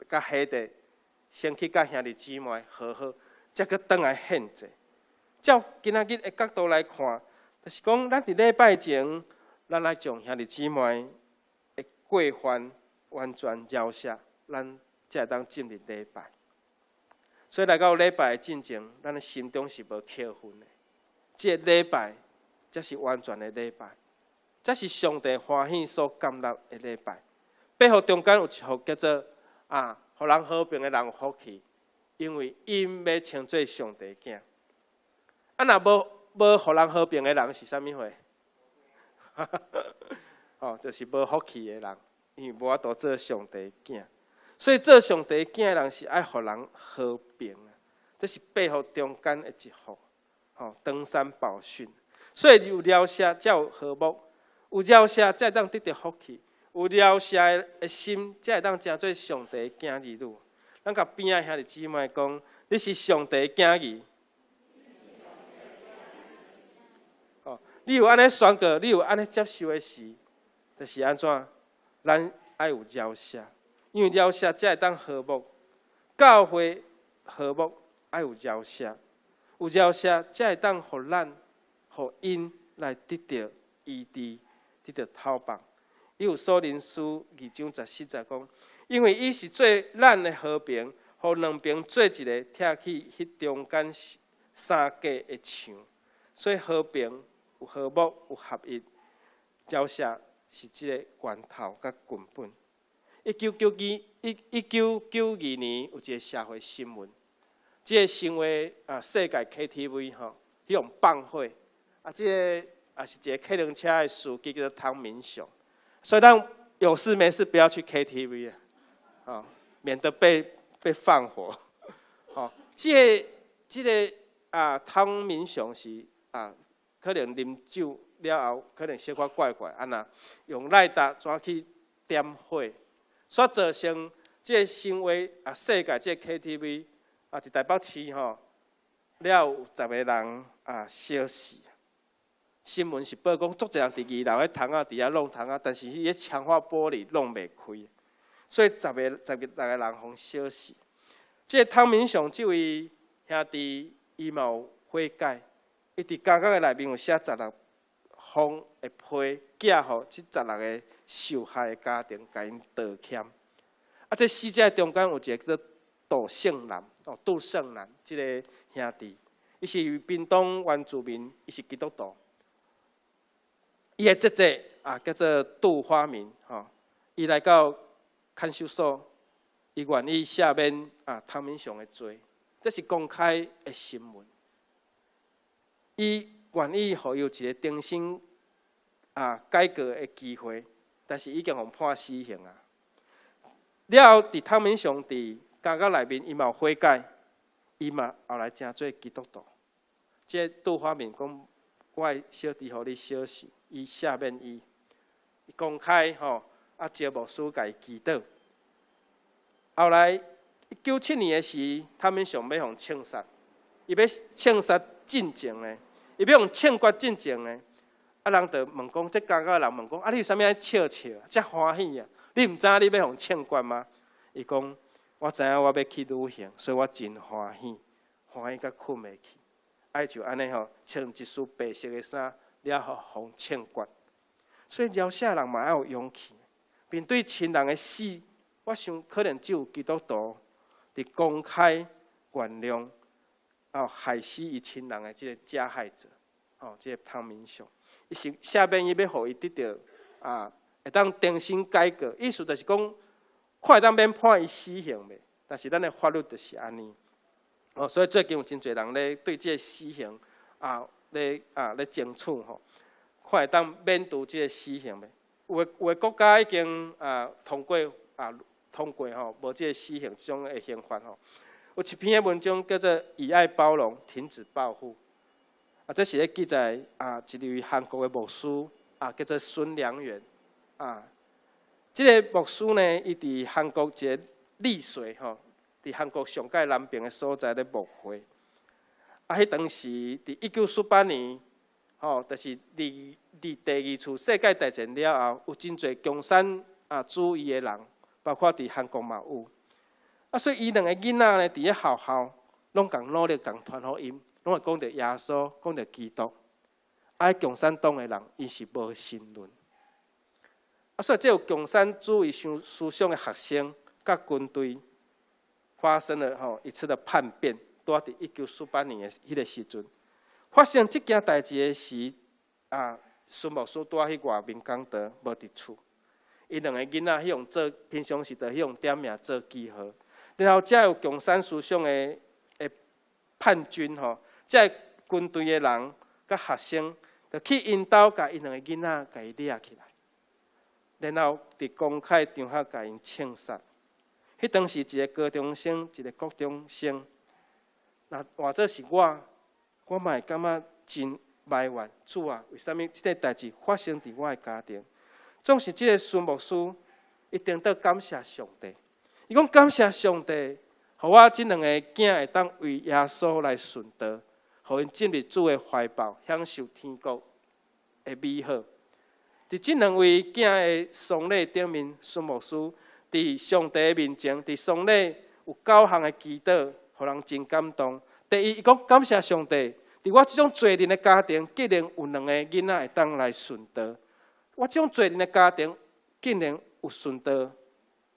甲下地先去甲兄弟姊妹和好，才阁转来献祭。照今仔日的角度来看，就是讲咱伫礼拜前，咱来将兄弟姊妹的过犯完全饶恕，咱才会当进入礼拜。所以来到礼拜进前，咱的心中是无扣分的。这个礼拜才是完全的礼拜，这是上帝欢喜所甘纳的礼拜。背后中间有一幅叫做互人和平的人有福气，因为因要称作上帝囝。若无互人和平的人是啥物货？就是无福气的人，因为无法度做上帝囝。所以做上帝囝的人是爱互人和平啊，这是背后中间的一幅，登山宝训。所以有饶恕才有和睦，有饶恕才会当得到福气，有饶恕的心才会当成做上帝的囝儿女。咱甲边仔兄弟姊妹讲，你是上帝的囝儿。你有安尼宣告，你有安尼接受的时，就是安怎？咱爱有饶恕，因为饶恕才会当和睦。教会和睦爱有饶恕，有饶恕才会当互咱。互因来得到医治，得到讨帮。伊有所领书2章14节讲，因为伊是做咱的和平，互两边做一个，拆去迄中间三架的墙。所以和平有和睦有合一，饶恕是即个源头甲根本。1992年有一个社会新闻，即个成为世界 KTV 迄种放火。这个也是一个客人车的司机，叫做汤明雄。所以咱有事没事不要去 KTV 免得被放火。这个汤明雄是可能啉酒了后，可能小可怪怪，用赖达怎去点火，所造成这个成为世界这个 KTV 伫台北市了有10个人烧死。新闻是报讲，足侪人伫2楼迄窗仔伫遐弄窗仔，但是迄个窗花玻璃弄袂开，所以10个人互烧死。即个汤明雄这位兄弟，伊嘛有悔改，伊伫监狱的内面有写16封的批，寄互即16个受害的家庭，甲因道歉。这死者中间有一个叫做杜胜男，即个兄弟，伊是屏东原住民，伊是基督徒。伊的姐姐叫做杜花明，伊来到看守所，伊愿意赦免汤明雄的罪，这是公开的新闻。伊愿意互伊有一个重新改革的机会，但是已经互判死刑啊。了后，汤明雄伫监狱内面，伊嘛有悔改，伊嘛后来成做基督徒。这杜花明讲，我的小弟互你烧死。伊赦免伊公开招牧师甲伊祈祷。后来1997年的时，汤明雄要互枪杀，伊要枪杀进前呢，伊要互枪决进前呢。人就问讲，这监狱的人问讲，你有啥物爱笑，遮欢喜啊？你毋知影你要互枪决吗？伊讲，我知影我要去旅行，所以我真欢喜，甲困袂去。爱就安尼穿一束白色的衫。了互枪决，所以饶赦人嘛要有勇气。面对亲人的死，我想可能只有基督徒伫公开原谅害死伊亲人的这个加害者，这个汤明雄，伊是下面伊要互伊得到会当重新改革，意思就是讲，看会当免判伊死刑袂，但是咱的法律就是安尼。所以最近有真侪人咧对这个死刑咧争取看会当免除这个死刑袂。有的国家已经通过无这个死刑这种的刑法有一篇的文章叫做《以爱包容，停止报复》这是咧记载一位韩国的牧师叫做孙良元这个牧师呢，伊伫韩国一个丽水伫韩国上界南边的所在咧牧会迄当时伫1948年就是伫第二次世界大战了后，有真侪共产主义的人，包括伫韩国嘛有。所以伊两个囡仔呢，伫咧学校拢共努力共传福音，拢会讲到耶稣，讲到基督。共产党的人，伊是无信论。所以这有共产主义思想的学生甲军队发生了一次的叛变，拄伫1948年的迄个时阵。发生这件代志的时，孙牧师住喺外面讲堂，无伫厝。伊两个囡仔用做平常时就用点名做记号，然后才有共产思想的叛军才军队的人甲学生，就去引导甲伊两个囡仔甲伊抓起来，然后伫公开场合甲因枪杀。迄当时一个高中生，一个国中生，那换做是我嘛会感觉真埋怨主啊！为什么这个代志发生伫我的家庭？总是这个孙牧师一定要感谢上帝。伊讲感谢上帝，互我这两个囝会当为耶稣来顺道，互因进入主的怀抱，享受天国的美好。伫这两位囝的丧礼顶面，孙牧师伫上帝的面前，伫丧礼有9项的祈祷，互人真感动。第一，伊讲感谢上帝，伫我这种罪人的家庭，竟然有两个囡仔会当来顺道。我这种罪人的家庭，竟然有顺道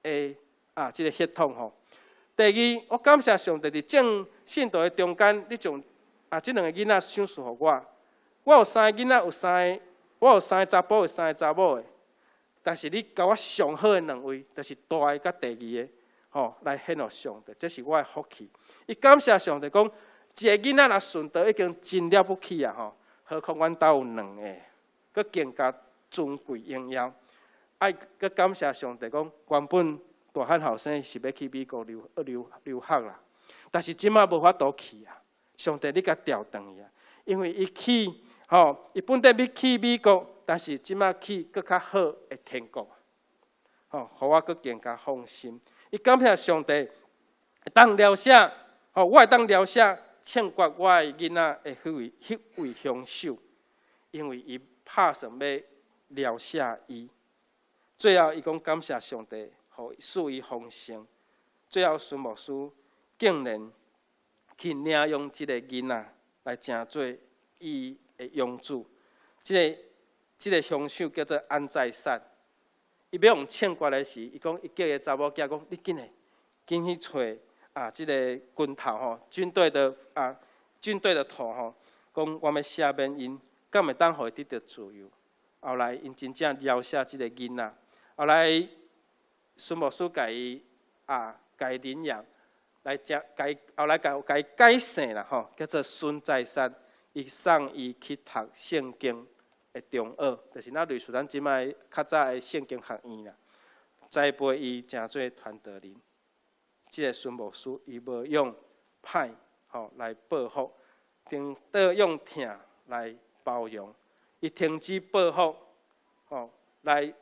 的这个血统第二，我感谢上帝伫正信徒的中间，你将这两个囡仔赏赐互我。我有3个囡仔，我有3个查甫，有3个查某的。但是你甲我上好的2位，就是大个甲第2个，来献予上帝，这是我的福气。伊感谢上帝讲，一个囡仔若顺道已经真了不起何况阮兜有2个，佫更加尊贵荣耀。佫感谢上帝讲，原本大汉后生是要去美国留学啦，但是即马无法度去上帝你甲调转伊因为伊去伊本来要去美国，但是即马去佫较好的天国互我佫更加放心。伊感谢上帝会当描写我会当描写欠决我的囡仔的迄位凶手，因为伊拍算要描写伊。最后伊讲感谢上帝，使伊丰盛。最后孙牧师竟然去领养这个囡仔来成做伊的养子。这个凶手叫做安在善。伊要用欠决的时，伊讲伊叫个查某囝讲：你紧去找这个军头军队的头讲我要赦免因，敢会当互伊得到自由。后来因真正饶赦这个囡仔，后来孙牧师甲伊领养，后来甲伊改姓啦叫做孙在善，伊送伊去读圣经的中学，就是类似咱即摆较早的圣经学院啦，栽培伊成做传道人。这个孙牧师伊无用歹来报复，顶多用疼来包容。伊停止报复来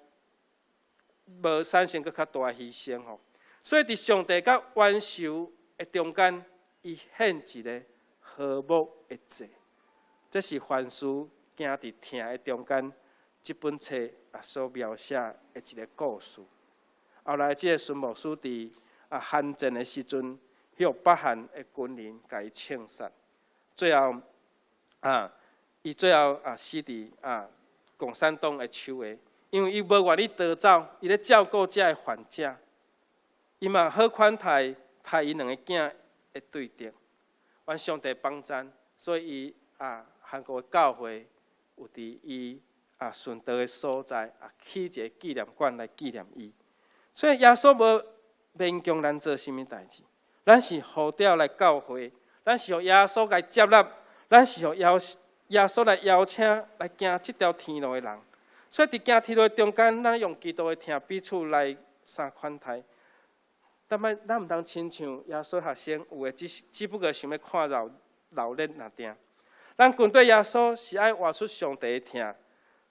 无产生佫较大的牺牲所以伫上帝甲冤仇的中间，伊献一个和睦的祭。这是凡事行伫疼的中间，这本册所描写的一个故事。后来，这个孙牧师伫韩战的时阵，迄北韩的军人甲伊枪杀，最后伊最后死伫共产党的手下。因为伊无愿意逃走，伊咧照顾遮个患者，伊嘛好款待伊两个囝的对敌，愿上帝帮赞，所以伊韩国的教会有伫伊顺道的所在起一个纪念馆来纪念伊。所以耶稣无勉强咱做甚物代志，咱是呼召来教会，咱是互耶稣来接纳，咱是互耶稣来邀请来行这条天路的人。所以伫行天路中间，咱用基督的听彼此来相款待。咱毋通亲像耶稣学生有诶，只不过想要看热闹定。咱军队耶稣是爱活出上帝的听，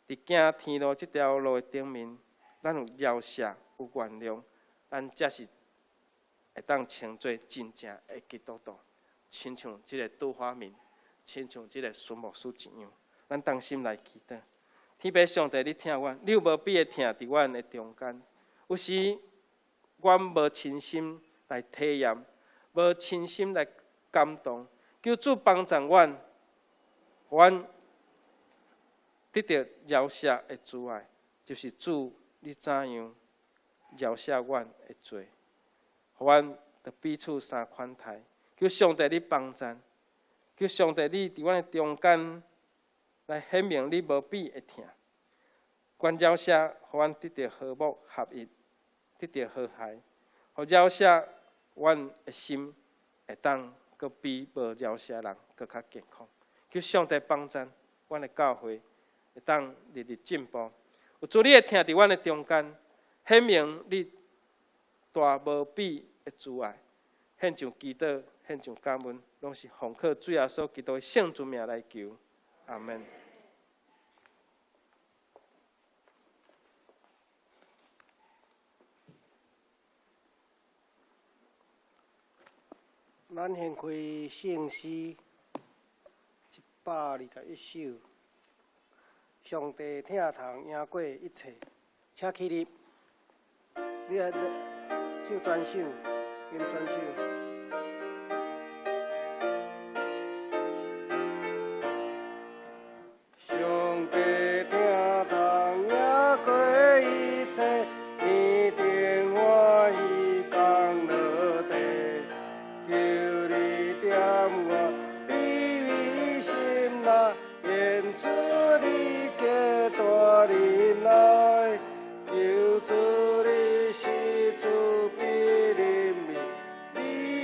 伫行天路这条路的顶面，咱有饶恕，有原谅，咱才是会当称作真正的基督徒，亲像即个杜华明，亲像即个孙牧师一样。咱当心来祈祷，天父上帝，你听阮，你有无比的听伫阮的中间？有时阮无亲心来体验，无亲心来感动，求主帮助阮，阮得到饶恕的主爱，就是主你怎样饶恕阮的罪，互阮得彼此相款待。求上帝你帮助，求上帝你伫阮的中间来显明你无比的听。愿饶赦，互阮得到和睦合一，得到和谐。互饶赦，阮的心会当阁比无饶赦人阁较健康。求上帝帮助，阮的教会会当日日进步。有主你的听伫阮的中间，显明你大无比的主爱，献上祈祷，献上感恩，拢是奉靠主耶稣基督的圣主名来求，阿门。咱先开圣诗121首，上帝听从赢过一切，请起立。你来唱专首，念专首。上帝听从赢过一切，天定欢喜降落地。求你点我卑微心内，献出你嘅大仁爱。求主你是主必怜悯，你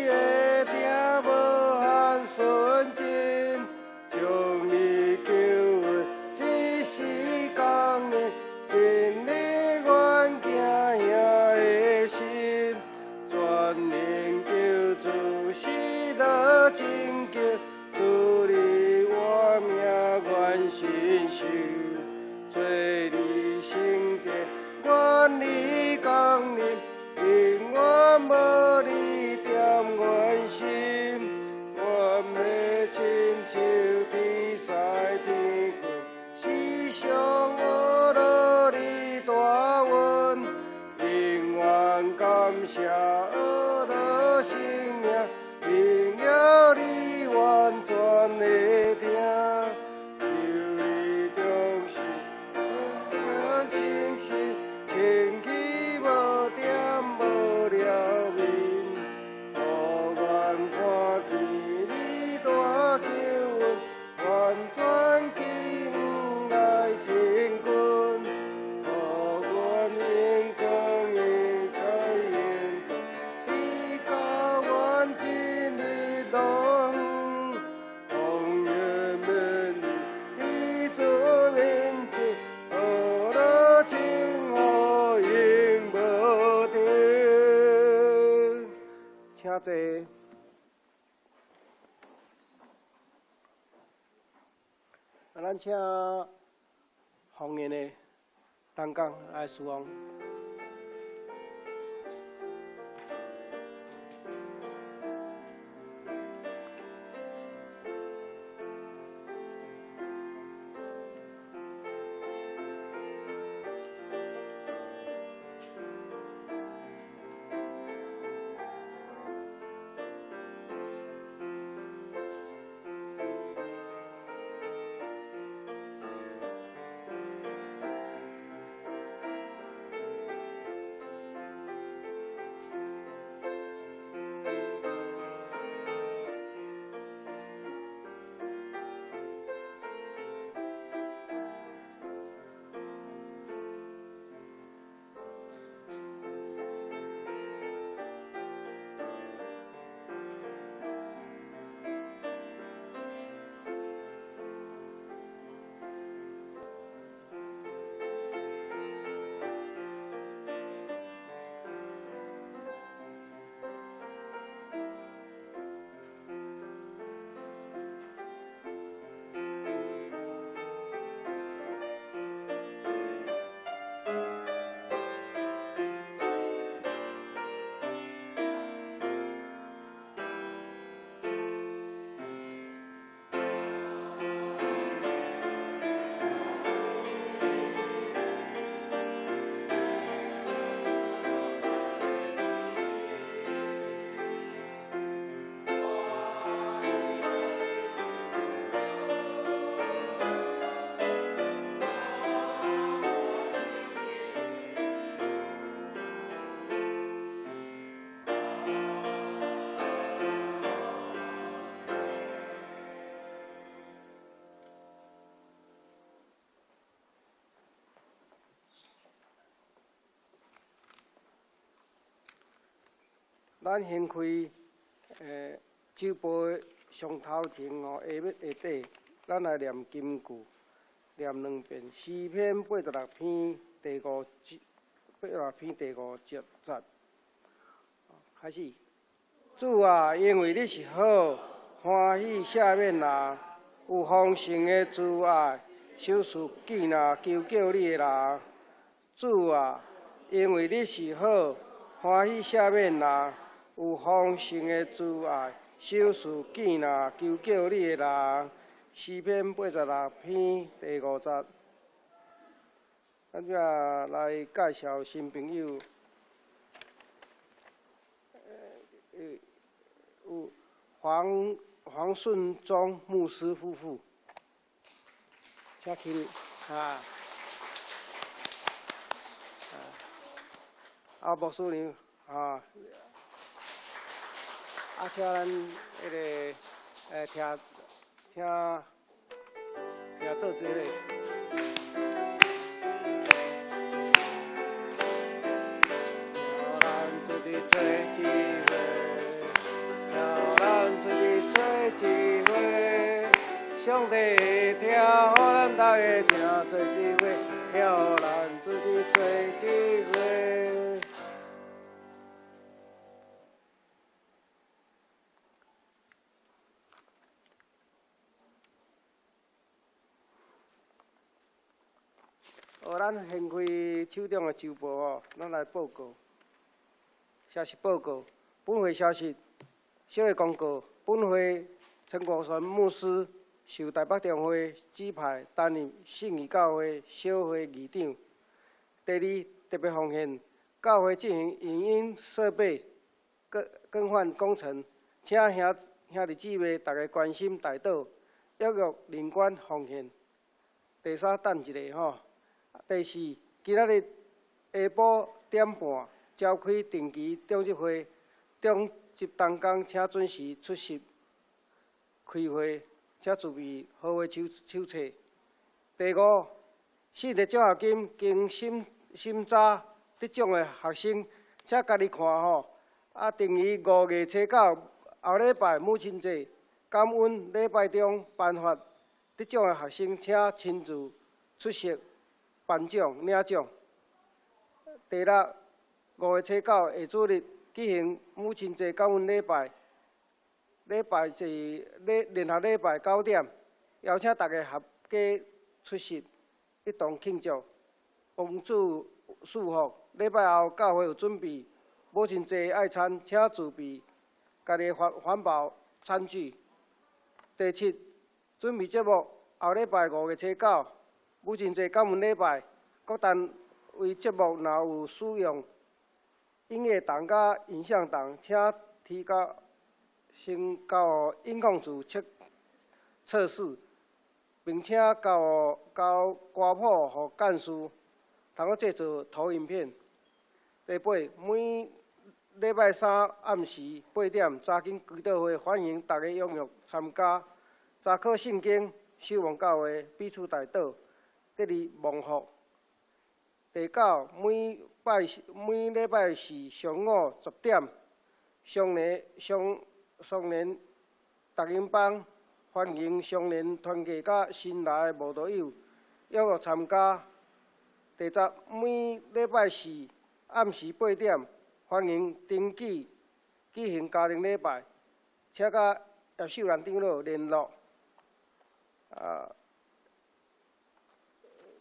的定无限纯真，将你救恩只是感恩，尽力愿行兄的心，全能救主是乐拯救，主你我命愿信受，做你圣殿，愿你降临，永远无你点阮心，我要亲像地塞天君，时常学落你大恩，永远感谢学落生命，荣耀你完全的听。千祈无点无了面，互阮看见你大救恩，完全敬来千君，互阮永光的开眼光，地教阮真日落远，红月面你做面前，学了情。请坐。咱请方言的同工来侍奉。咱先开酒杯的上头前下底，咱来念金句，念2遍。诗篇86篇第5节。开始。主啊，因为你是好，欢喜赦免人，有丰盛的慈爱，手术记那求救你的人。主啊，因为你是好，欢喜赦免人，有丰盛的慈爱，手术记那求救你的人。诗篇86篇第5节。咱遮来介绍新朋友。有黄顺忠牧师夫妇，请起哈。牧师娘请咱迄个听做这个。上帝会听，予咱大家听做一伙，听予咱自己做一伙。咱掀开手中的酒杯咱来报告消息报告。本会消息，小的公告。本会陈国权牧师受台北中会指派担任信义教会小会议长。第二，特别奉献教会进行影音设备更换工程，请兄弟姊妹大家关心大道，约人员奉献。第三，等一下吼。第四，今仔日下晡1点半召开定期中执会，中执同工请准时出席开会，请注意好话手册。第五，4个奖学金经审查得奖的学生，请家己看吼。定于5月初9后礼拜母亲节感恩礼拜中颁发得奖的学生，请亲自出席颁奖领奖。第六，5月初9下主日举行母亲节感恩礼拜，礼拜是联合礼拜9点，邀请大家合家出席，一同庆祝，奉主祝福。礼拜后教会有准备母亲节爱餐，请自备家己环保餐具。第七，准备节目后礼拜5月初9。母亲节感恩礼拜，各单位节目若有使用音乐档甲影像档，请提交先交音控组测试，并且交歌谱予干事，通制作投影片。第八，每礼拜3暗时8点，查经祈祷会，欢迎大家踊跃参加。查考圣经，守望教会，彼此代祷。第二，蒙福。第九，每礼拜4上午10点，双年读经班，欢迎双年团契甲新来的慕道友踊跃参加。第十，每礼拜4暗时8点，欢迎登记举行家庭礼拜，请甲叶秀兰长老联络。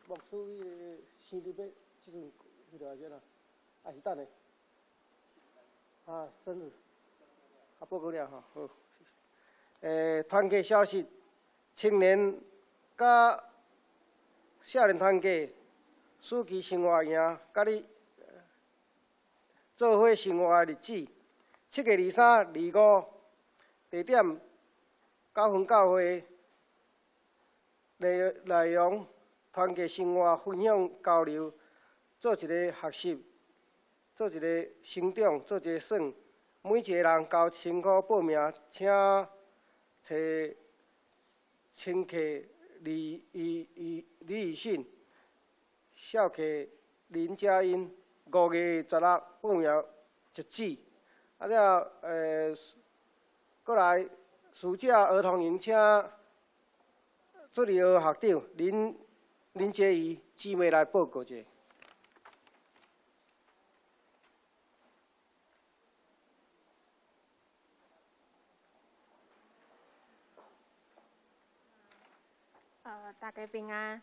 牧师伊生日要即阵迄条啥啦？还是等下？生日。报告了吼，好。团契消息，青年甲少年团契暑期生活营，甲你做伙生活的日子，7月23、25，地点9分教会，内容。团结生活、分享交流，做一个学习，做一个成长，做一个耍。每一个人交1000块报名，请找清客李以信、少客林佳音。5月16报名截止。了过来暑假儿童营请助理学校长林洁仪姊妹来报告一下。大家平安。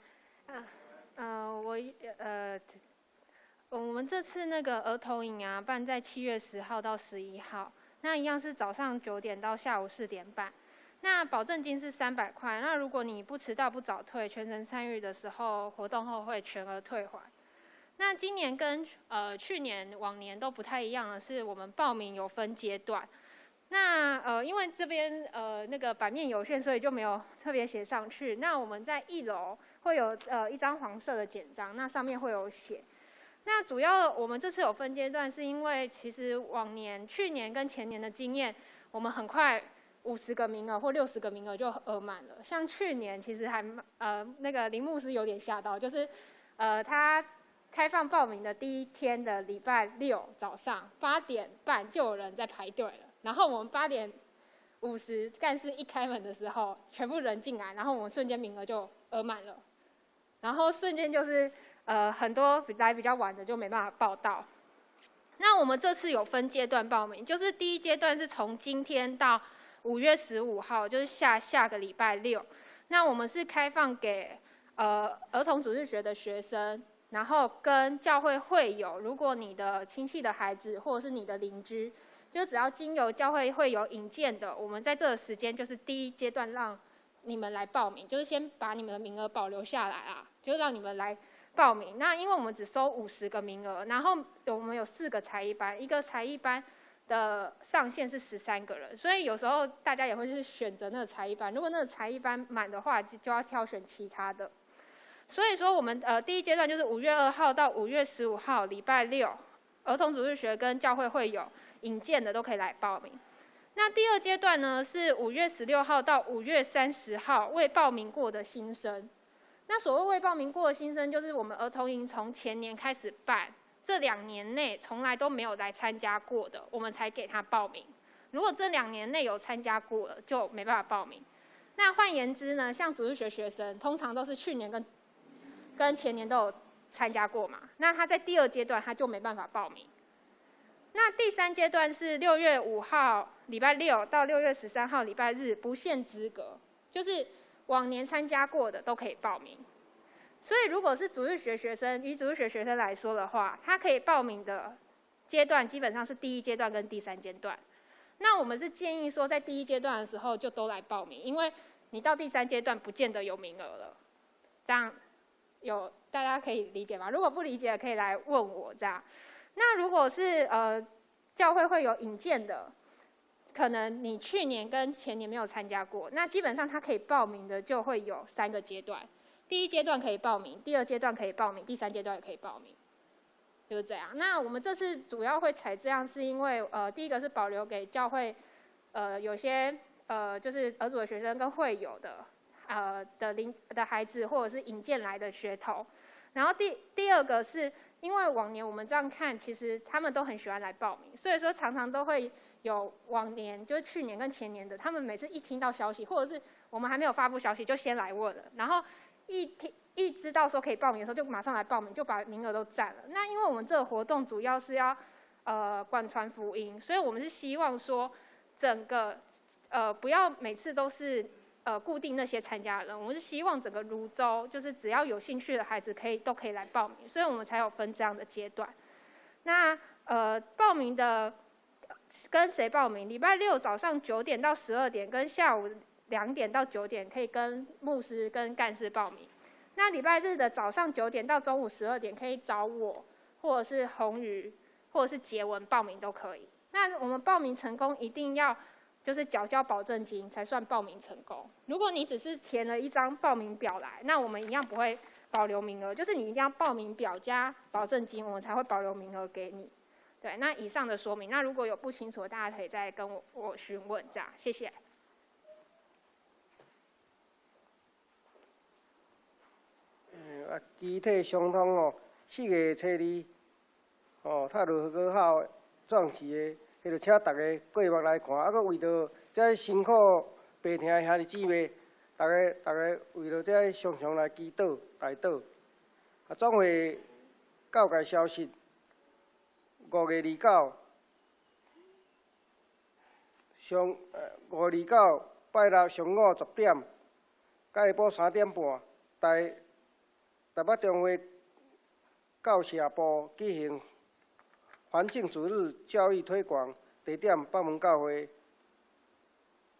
我们这次那个儿童营啊，办在7月10号到11号，那一样是早上9点到下午4点半。那保证金是300块，那如果你不迟到不早退，全程参与的时候，活动后会全额退还。那今年跟去年往年都不太一样的是，我们报名有分阶段。那因为这边那个版面有限，所以就没有特别写上去。那我们在1楼会有一张黄色的简章，那上面会有写。那主要我们这次有分阶段，是因为其实去年跟前年的经验，我们很快50个名额或60个名额就额满了。像去年其实还那个林牧师有点吓到，就是他开放报名的第一天的礼拜六早上8点半就有人在排队了。然后我们8点50干事一开门的时候，全部人进来，然后我们瞬间名额就额满了，然后瞬间就是很多来比较晚的就没办法报到。那我们这次有分阶段报名，就是第一阶段是从今天到5月15号，就是下个礼拜六。那我们是开放给儿童主日学的学生，然后跟教会会友，如果你的亲戚的孩子或者是你的邻居。就只要经由教会会有引荐的，我们在这个时间就是第一阶段让你们来报名，就是先把你们的名额保留下来啊，就让你们来报名。那因为我们只收50个名额，然后我们有4个才艺班，一个才艺班的上限是13个人，所以有时候大家也会去选择那个才艺班。如果那个才艺班满的话，就要挑选其他的。所以说我们第一阶段就是5月2号到5月15号礼拜六，儿童主日学跟教会会友引荐的都可以来报名。那第二阶段呢，是5月16号到5月30号未报名过的新生。那所谓未报名过的新生，就是我们儿童营从前年开始办，这2年内从来都没有来参加过的，我们才给他报名。如果这2年内有参加过了，就没办法报名。那换言之呢，像主日学学生，通常都是去年跟前年都有参加过嘛，那他在第二阶段他就没办法报名。那第3阶段是6月5号礼拜六到6月13号礼拜日，不限资格，就是往年参加过的都可以报名。所以如果是主日学学生，以主日学学生来说的话，他可以报名的阶段基本上是第1阶段跟第3阶段。那我们是建议说，在第1阶段的时候就都来报名，因为你到第3阶段不见得有名额了。这样大家可以理解吗？如果不理解，可以来问我这样。那如果是教会有引荐的，可能你去年跟前年没有参加过，那基本上他可以报名的就会有3个阶段。第1阶段可以报名，第2阶段可以报名，第3阶段也可以报名，就是这样。那我们这次主要会采这样，是因为第一个是保留给教会有些就是儿主的学生跟会友的的孩子，或者是引荐来的学童。然后第二个是因为往年我们这样看，其实他们都很喜欢来报名，所以说常常都会有往年就是去年跟前年的，他们每次一听到消息，或者是我们还没有发布消息就先来问了，然后一知道说可以报名的时候就马上来报名，就把名额都占了。那因为我们这个活动主要是要广传福音，所以我们是希望说整个不要每次都是固定那些参加的人，我们是希望整个泸州就是只要有兴趣的孩子都可以来报名，所以我们才有分这样的阶段。那报名的跟谁报名？礼拜六早上9点到12点，跟下午2点到9点可以跟牧师跟干事报名。那礼拜日的早上9点到中午12点可以找我，或者是红鱼，或者是杰文报名都可以。那我们报名成功一定要就是缴交保证金才算报名成功。如果你只是填了一张报名表来，那我们一样不会保留名额，就是你一定要报名表加保证金，我们才会保留名额给你。对，那以上的说明，那如果有不清楚的，大家可以再跟我询问，这样，谢谢。机体相通4月初2，泰鲁高校壮旗的迄就请大家过目来看，啊，佮为着这辛苦白疼的兄弟姊妹，大家为着这常常来祈祷、代祷。啊，总会教界消息5月29，5月29拜六上午10点，到下晡3点半，台北中华教社部举行环境主日教育推广，地点北门教会。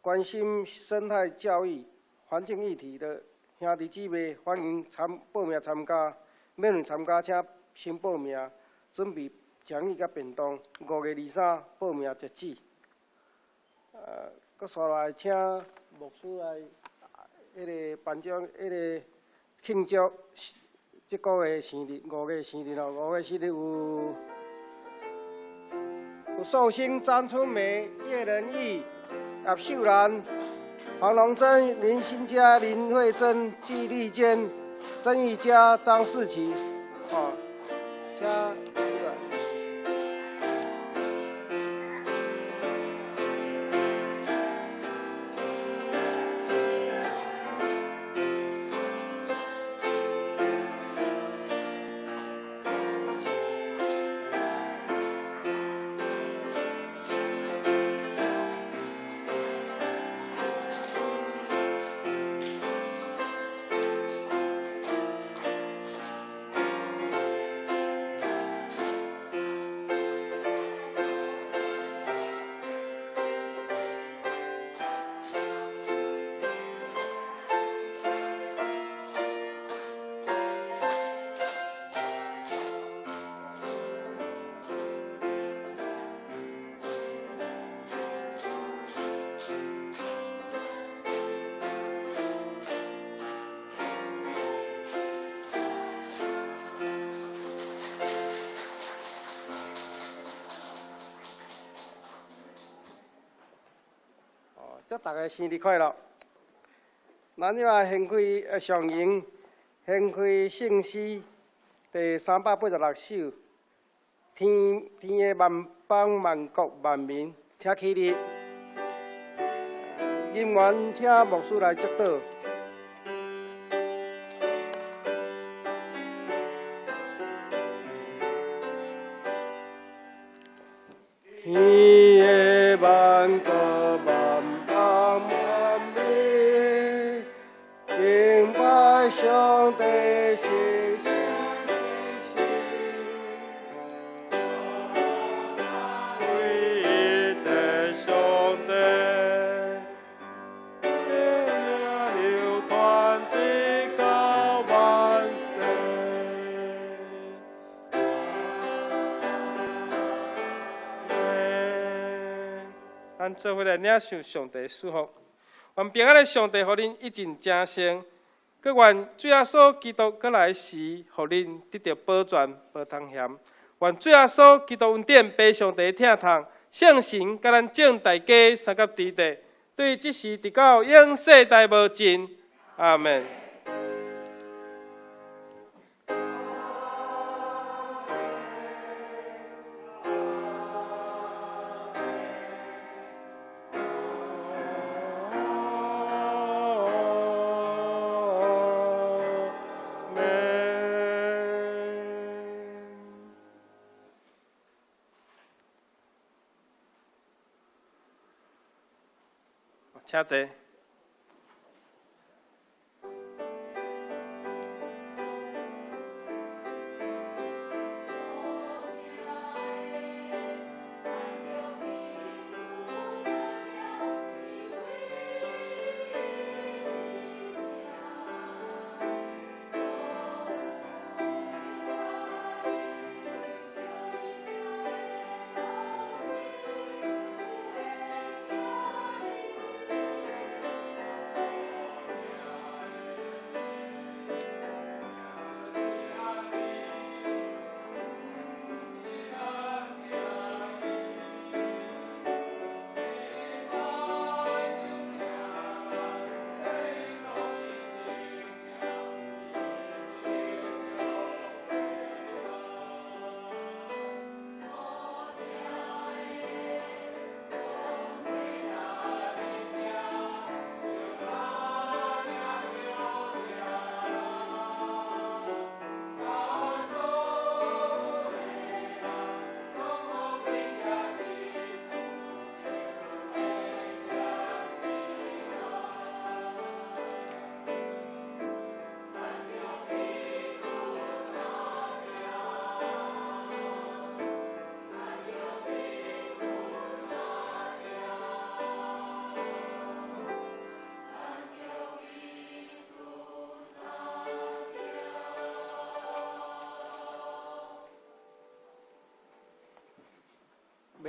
关心生态教育、环境议题的兄弟姊妹，欢迎报名参加。免费参加，请先报名，准备讲义甲便当。5月23报名截止。佮续来请牧师来，迄个颁奖，迄个庆祝即个月生日，5月生日哦，5月生日有寿星张春梅、叶仁义、叶秀兰、黄龙珍、林新佳、林慧珍、纪丽娟、曾玉佳、张世奇，请出来。祝大家生日快乐！咱即摆献开上映，献开圣诗第386首。天的万邦万国万民，请起立。音源请牧师来祝祷。天的万国万邦万民，敬拜上帝是是是是。唯一的上帝，生命流传地到万世。咱做伙来领受上帝祝福，愿平安的上帝，互恁一尽正生。佮愿主耶稣基督佮来时，互恁得到保全、无通险。愿主耶稣基督恩典被上帝疼痛，圣神甲咱众大家三甲伫地，对即时直到永世代无尽。阿门。请坐。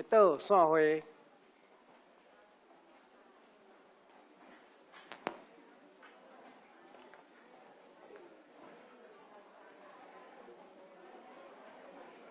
岛散花。